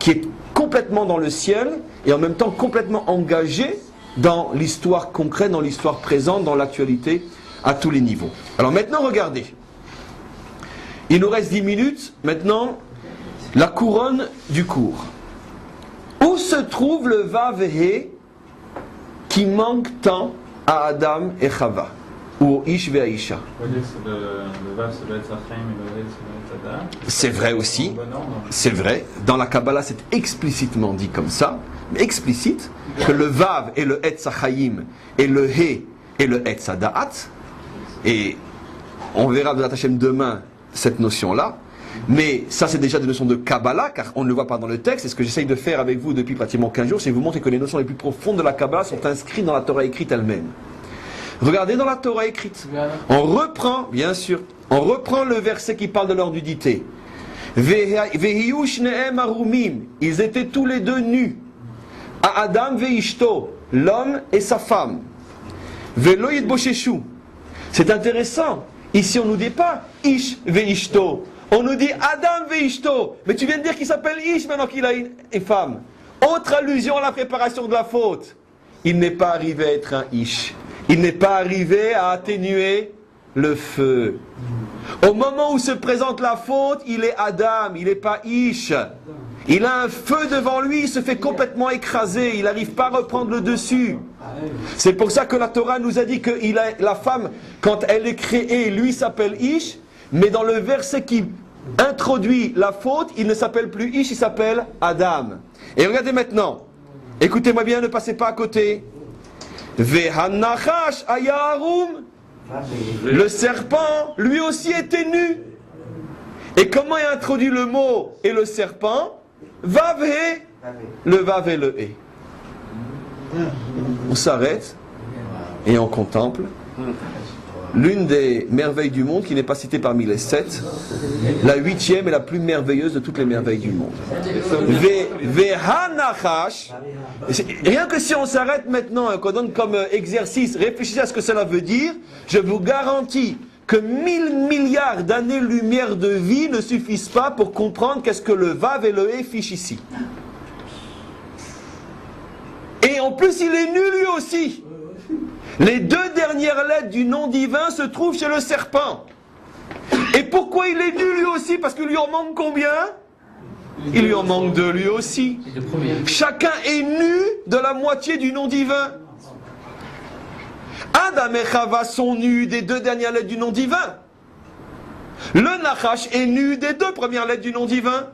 qui est complètement dans le ciel et en même temps complètement engagé dans l'histoire concrète, dans l'histoire présente, dans l'actualité, à tous les niveaux. Alors maintenant, regardez. Il nous reste 10 minutes. Maintenant, la couronne du cours. Où se trouve le Vav et He qui manque tant à Adam et Chava, ou au Ish ve'Aisha? On va dire que le Vav, ça doit être Sachem, et le He, ça doit être Adam. C'est vrai aussi. Bon ordre. C'est vrai. Dans la Kabbalah, c'est explicitement dit comme ça. Mais explicite que le Vav est le Etz HaChaim et le He est le Etz HaDa'at. Et on verra de la Hashem demain cette notion-là. Mais ça, c'est déjà des notions de Kabbalah, car on ne le voit pas dans le texte. Et ce que j'essaye de faire avec vous depuis pratiquement 15 jours, c'est vous montrer que les notions les plus profondes de la Kabbalah sont inscrites dans la Torah écrite elle-même. Regardez dans la Torah écrite. On reprend, bien sûr, on reprend le verset qui parle de leur nudité. Vehiyu shnehem arumim. Ils étaient tous les deux nus. À Adam veishto, l'homme et sa femme. Velo yitbosheshu. C'est intéressant. Ici, on ne nous dit pas Ish veishto. On nous dit Adam veishto. Mais tu viens de dire qu'il s'appelle Ish maintenant qu'il a une femme. Autre allusion à la préparation de la faute. Il n'est pas arrivé à être un Ish. Il n'est pas arrivé à atténuer le feu. Au moment où se présente la faute, il est Adam, il n'est pas Ish. Il a un feu devant lui, il se fait complètement écraser, il n'arrive pas à reprendre le dessus. C'est pour ça que la Torah nous a dit que la femme, quand elle est créée, lui s'appelle Ish, mais dans le verset qui introduit la faute, il ne s'appelle plus Ish, il s'appelle Adam. Et regardez maintenant, écoutez-moi bien, ne passez pas à côté. Vehanachash ayarum. Le serpent, lui aussi, était nu. Et comment il introduit le mot et le serpent? Vav he, le vav et le he. On s'arrête et on contemple l'une des merveilles du monde qui n'est pas citée parmi les 7, la 8e et la plus merveilleuse de toutes les merveilles du monde. Vehanachash. Rien que si on s'arrête maintenant, qu'on donne comme exercice, réfléchissez à ce que cela veut dire, je vous garantis que 1000 milliards d'années-lumière de vie ne suffisent pas pour comprendre qu'est-ce que le Vav et le He fichent ici. Et en plus, il est nu lui aussi. Les 2 dernières lettres du nom divin se trouvent chez le serpent. Et pourquoi il est nu lui aussi? Parce qu'il lui en manque combien? Il lui en manque 2 lui aussi. Chacun est nu de la moitié du nom divin. Adam et Chava sont nus des 2 dernières lettres du nom divin. Le Nachash est nu des 2 premières lettres du nom divin.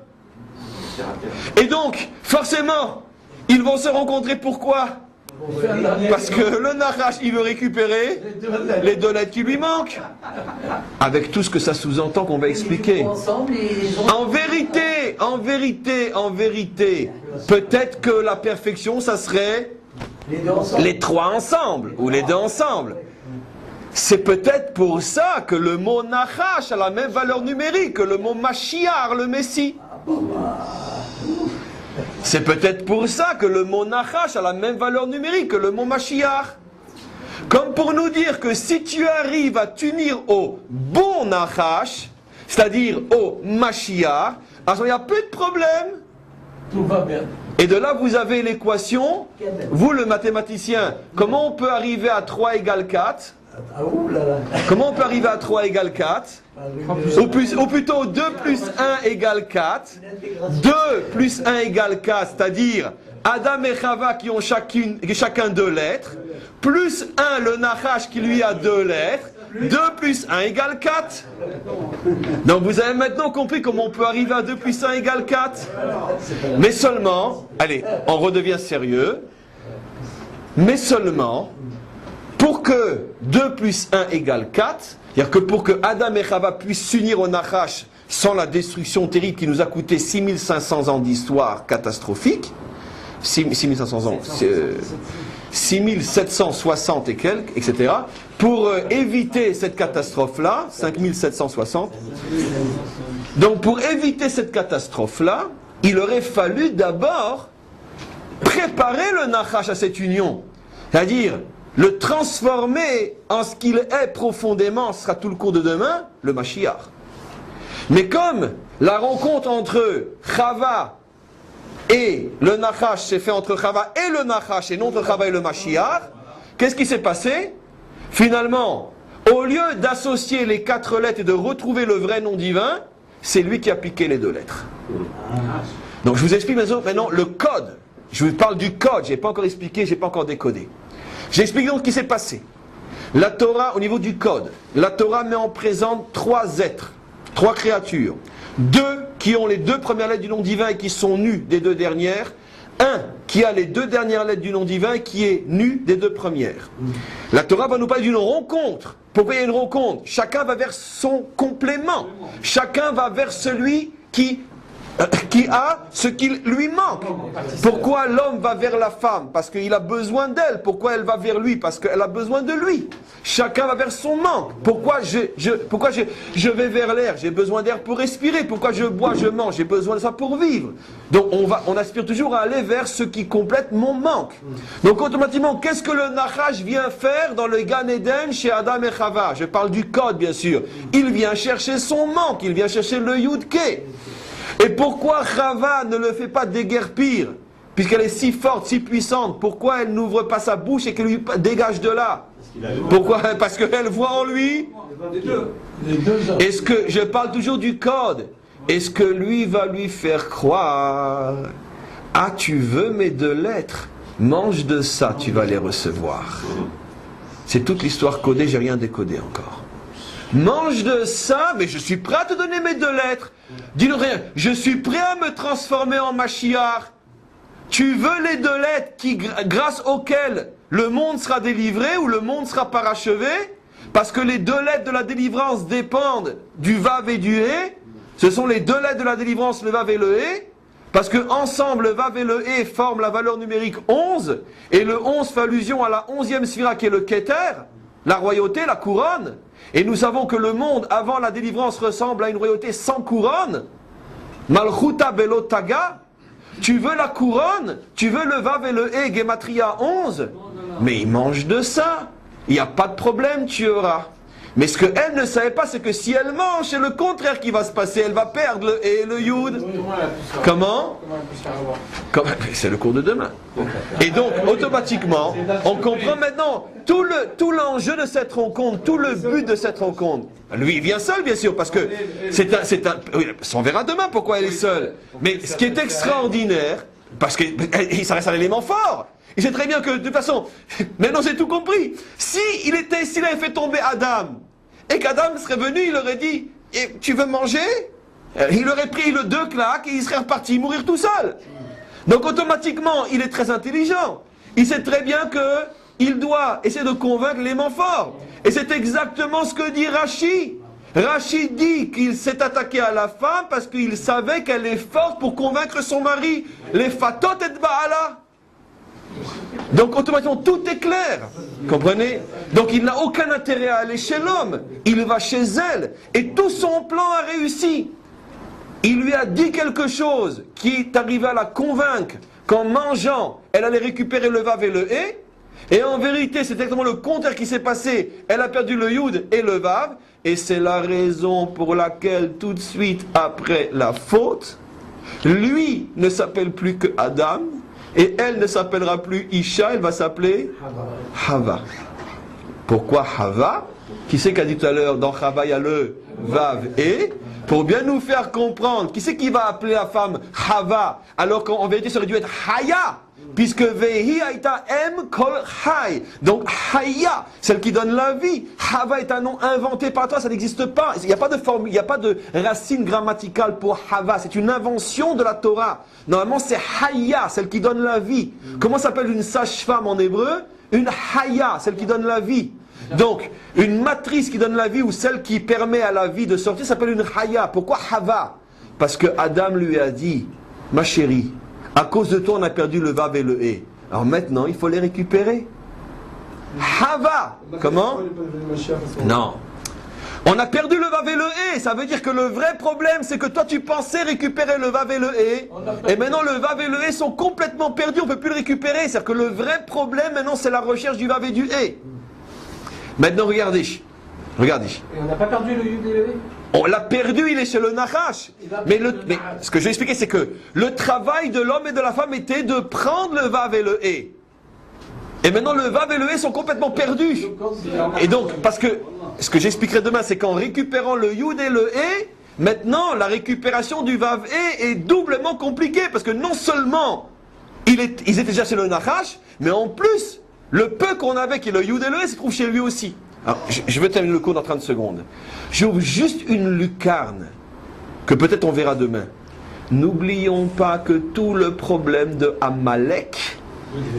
Et donc, forcément, ils vont se rencontrer pourquoi? Parce que le Nachash, il veut récupérer les 2 lettres qui lui manquent. Avec tout ce que ça sous-entend qu'on va expliquer. En vérité, peut-être que la perfection, ça serait les 3 ensemble, ou les 2 ensemble. C'est peut-être pour ça que le mot Nachash a la même valeur numérique que le mot Mashiach, le Messie. C'est peut-être pour ça que le mot Nachash a la même valeur numérique que le mot Mashiach. Comme pour nous dire que si tu arrives à t'unir au bon Nachash, c'est-à-dire au Mashiach, alors il n'y a plus de problème. Tout va bien. Et de là, vous avez l'équation, vous le mathématicien, comment on peut arriver à 3 égale 4? Comment on peut arriver à 3 égale 4? Ou plutôt 2 plus 1 égale 4. 2 plus 1 égale 4, c'est-à-dire Adam et Chava qui ont chacun 2 lettres, plus 1 le Nachash qui lui a 2 lettres, 2 plus 1 égale 4. Donc vous avez maintenant compris comment on peut arriver à 2 plus 1 égale 4. Mais seulement, allez, on redevient sérieux, mais seulement, pour que 2 plus 1 égale 4, c'est-à-dire que pour que Adam et Chava puissent s'unir au Nachash sans la destruction terrible qui nous a coûté 6500 ans d'histoire catastrophique, 6500 ans, 6760 et quelques, etc., pour éviter cette catastrophe-là, 5760, donc pour éviter cette catastrophe-là, il aurait fallu d'abord préparer le Nachash à cette union, c'est-à-dire le transformer en ce qu'il est profondément, ce sera tout le cours de demain, le Mashiach. Mais comme la rencontre entre Chava et le Nachash s'est fait entre Chava et le Nachash et non entre Chava et le Mashiach, qu'est-ce qui s'est passé? Finalement, au lieu d'associer les 4 lettres et de retrouver le vrai nom divin, c'est lui qui a piqué les 2 lettres. Donc je vous explique maintenant le code. Je vous parle du code, je n'ai pas encore expliqué, je n'ai pas encore décodé. J'explique donc ce qui s'est passé. La Torah, au niveau du code, la Torah met en présent 3 êtres, 3 créatures. 2 qui ont les 2 premières lettres du nom divin et qui sont nus des 2 dernières. 1 qui a les 2 dernières lettres du nom divin et qui est nu des 2 premières. La Torah va nous parler d'une rencontre. Pourquoi il y a une rencontre? Chacun va vers son complément. Chacun va vers celui qui a ce qu'il lui manque. Pourquoi l'homme va vers la femme? Parce qu'il a besoin d'elle. Pourquoi elle va vers lui? Parce qu'elle a besoin de lui. Chacun va vers son manque. Pourquoi je vais vers l'air? J'ai besoin d'air pour respirer. Pourquoi je bois, je mange? J'ai besoin de ça pour vivre. Donc on aspire toujours à aller vers ce qui complète mon manque. Donc automatiquement, qu'est-ce que le Nachash vient faire dans le Gan Eden chez Adam et Chava? Je parle du code bien sûr. Il vient chercher son manque. Il vient chercher le Yud-Ke. Et pourquoi Chava ne le fait pas déguerpir? Puisqu'elle est si forte, si puissante, pourquoi elle n'ouvre pas sa bouche et qu'elle lui dégage de là? Pourquoi? Parce qu'elle voit en lui. Est-ce que, je parle toujours du code, est-ce que lui va lui faire croire, ah tu veux mes 2 lettres, mange de ça, tu vas les recevoir. C'est toute l'histoire codée, j'ai rien décodé encore. Mange de ça, mais je suis prêt à te donner mes 2 lettres. Dis-nous rien, je suis prêt à me transformer en Mashiach. Tu veux les 2 lettres grâce auxquelles le monde sera délivré ou le monde sera parachevé? Parce que les 2 lettres de la délivrance dépendent du Vav et du He. Ce sont les 2 lettres de la délivrance, le Vav et le He. Parce que ensemble, le Vav et le He forment la valeur numérique 11. Et le 11 fait allusion à la 11e sphira qui est le Keter, la royauté, la couronne. Et nous savons que le monde avant la délivrance ressemble à une royauté sans couronne. Malchuta belotaga. Tu veux la couronne? Tu veux le Vav et le He, Gematria 11? Mais il mange de ça. Il n'y a pas de problème, tu auras. Mais ce qu'elle ne savait pas, c'est que si elle mange, c'est le contraire qui va se passer. Elle va perdre le He et le Yud. Comment? C'est le cours de demain. Et donc, automatiquement, on comprend maintenant tout l'enjeu de cette rencontre, tout le but de cette rencontre. Lui, il vient seul, bien sûr, parce que oui, on verra demain pourquoi elle est seule. Mais ce qui est extraordinaire, parce qu'il s'arrête à l'élément fort. Il sait très bien que, de toute façon, maintenant j'ai tout compris. S'il avait fait tomber Adam, et qu'Adam serait venu, il aurait dit, et tu veux manger? Il aurait pris le 2 claques et il serait reparti mourir tout seul. Donc automatiquement, il est très intelligent. Il sait très bien qu'il doit essayer de convaincre l'aimant fort. Et c'est exactement ce que dit Rashi. Rashi dit qu'il s'est attaqué à la femme parce qu'il savait qu'elle est forte pour convaincre son mari. Les fatot et ba'ala. Donc automatiquement tout est clair. Comprenez? Donc il n'a aucun intérêt à aller chez l'homme. Il va chez elle. Et tout son plan a réussi. Il lui a dit quelque chose qui est arrivé à la convaincre qu'en mangeant, elle allait récupérer le vav et le hé. Et en vérité, c'est exactement le contraire qui s'est passé. Elle a perdu le yud et le vav. Et c'est la raison pour laquelle tout de suite après la faute, lui ne s'appelle plus que Adam. Et elle ne s'appellera plus Isha, elle va s'appeler Hava. Pourquoi Hava? Qui c'est qu'a dit tout à l'heure, dans Hava il y a le vav et, pour bien nous faire comprendre, qui c'est qui va appeler la femme Hava, alors qu'en vérité ça aurait dû être Haya, puisque Vehi Aïta M Kol Hay. Donc Haya, celle qui donne la vie. Hava est un nom inventé par toi, ça n'existe pas. Il n'y a pas de forme, il n'y a pas de racine grammaticale pour Hava, c'est une invention de la Torah. Normalement c'est Haya, celle qui donne la vie. Comment s'appelle une sage-femme en hébreu? Une Haya, celle qui donne la vie. Donc, une matrice qui donne la vie ou celle qui permet à la vie de sortir s'appelle une Haya. Pourquoi Hava? Parce que Adam lui a dit, ma chérie, à cause de toi on a perdu le vav et le hé. Alors maintenant il faut les récupérer. Hava. Comment? Non. On a perdu le vav et le hé. Ça veut dire que le vrai problème c'est que toi tu pensais récupérer le vav et le hé. Et maintenant le vav et le hé sont complètement perdus. On ne peut plus le récupérer. C'est-à-dire que le vrai problème maintenant c'est la recherche du vav et du hé. Maintenant, regardez. Regardez. Et on n'a pas perdu le yud et le hé? On l'a perdu, il est chez le Nachash. Mais ce que je vais expliquer, c'est que le travail de l'homme et de la femme était de prendre le vav et le hé. Et maintenant, le vav et le hé sont complètement perdus. Et donc, parce que ce que j'expliquerai demain, c'est qu'en récupérant le yud et le hé, maintenant, la récupération du vav hé est doublement compliquée. Parce que non seulement ils étaient déjà chez le Nachash, mais en plus, le peu qu'on avait, qui est le yud et le hé, se trouve chez lui aussi. Alors, je vais terminer le cours dans 30 secondes. J'ouvre juste une lucarne, que peut-être on verra demain. N'oublions pas que tout le problème de Amalek,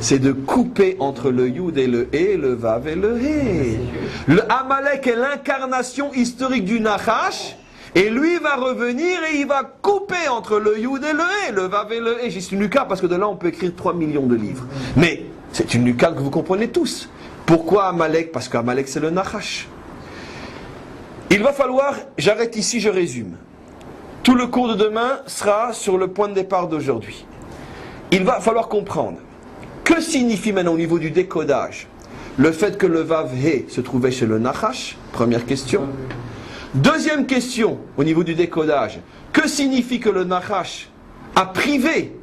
c'est de couper entre le yud et le hé, le vav et le hé. Le Amalek est l'incarnation historique du Nachash, et lui va revenir et il va couper entre le yud et le hé, le vav et le hé. J'ai une lucarne parce que de là on peut écrire 3 millions de livres. Mais c'est une lucarne que vous comprenez tous. Pourquoi Amalek? Parce qu'Amalek c'est le Nachash. Il va falloir, j'arrête ici, je résume. Tout le cours de demain sera sur le point de départ d'aujourd'hui. Il va falloir comprendre que signifie maintenant au niveau du décodage le fait que le Vav He se trouvait chez le Nachash. Première question. Deuxième question au niveau du décodage. Que signifie que le Nachash a privé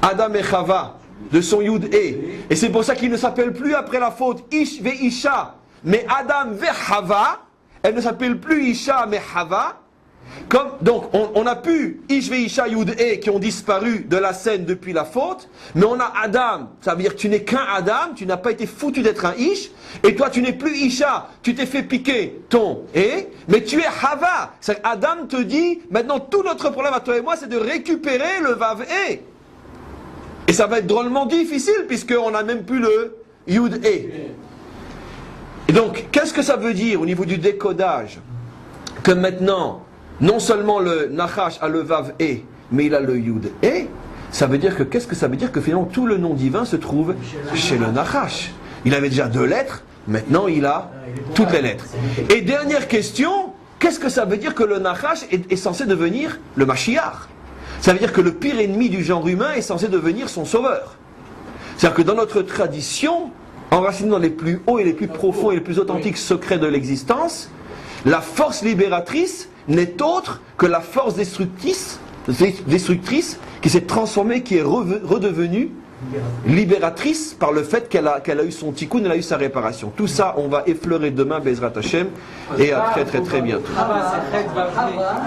Adam et Chava de son Yud He? Et c'est pour ça qu'il ne s'appelle plus après la faute Ish ve Isha, mais Adam ve Chava. Elle ne s'appelle plus Isha mais Chava. Donc on a pu Ish ve Isha Yud He qui ont disparu de la scène depuis la faute, mais on a Adam, ça veut dire que tu n'es qu'un Adam, tu n'as pas été foutu d'être un Ish, et toi tu n'es plus Isha, tu t'es fait piquer ton He, mais tu es Chava. C'est Adam te dit, maintenant tout notre problème à toi et moi c'est de récupérer le Vav He. Et ça va être drôlement difficile puisqu'on n'a même plus le Yud He. Et donc, qu'est-ce que ça veut dire au niveau du décodage? Que maintenant, non seulement le Nachash a le Vav He, mais il a le Yud He. Ça veut dire que, qu'est-ce que ça veut dire? Que finalement tout le nom divin se trouve chez le Nachash. Il avait déjà 2 lettres, maintenant il a toutes les lettres. Et dernière question, qu'est-ce que ça veut dire que le Nachash est censé devenir le Mashiach? Ça veut dire que le pire ennemi du genre humain est censé devenir son sauveur. C'est-à-dire que dans notre tradition, enracinée dans les plus hauts et les plus profonds et les plus authentiques secrets de l'existence, la force libératrice n'est autre que la force destructrice qui s'est transformée, qui est redevenue libératrice par le fait qu'elle a eu son tikkun, elle a eu sa réparation. Tout ça, on va effleurer demain, Bezrat Hashem, et à très très très bientôt.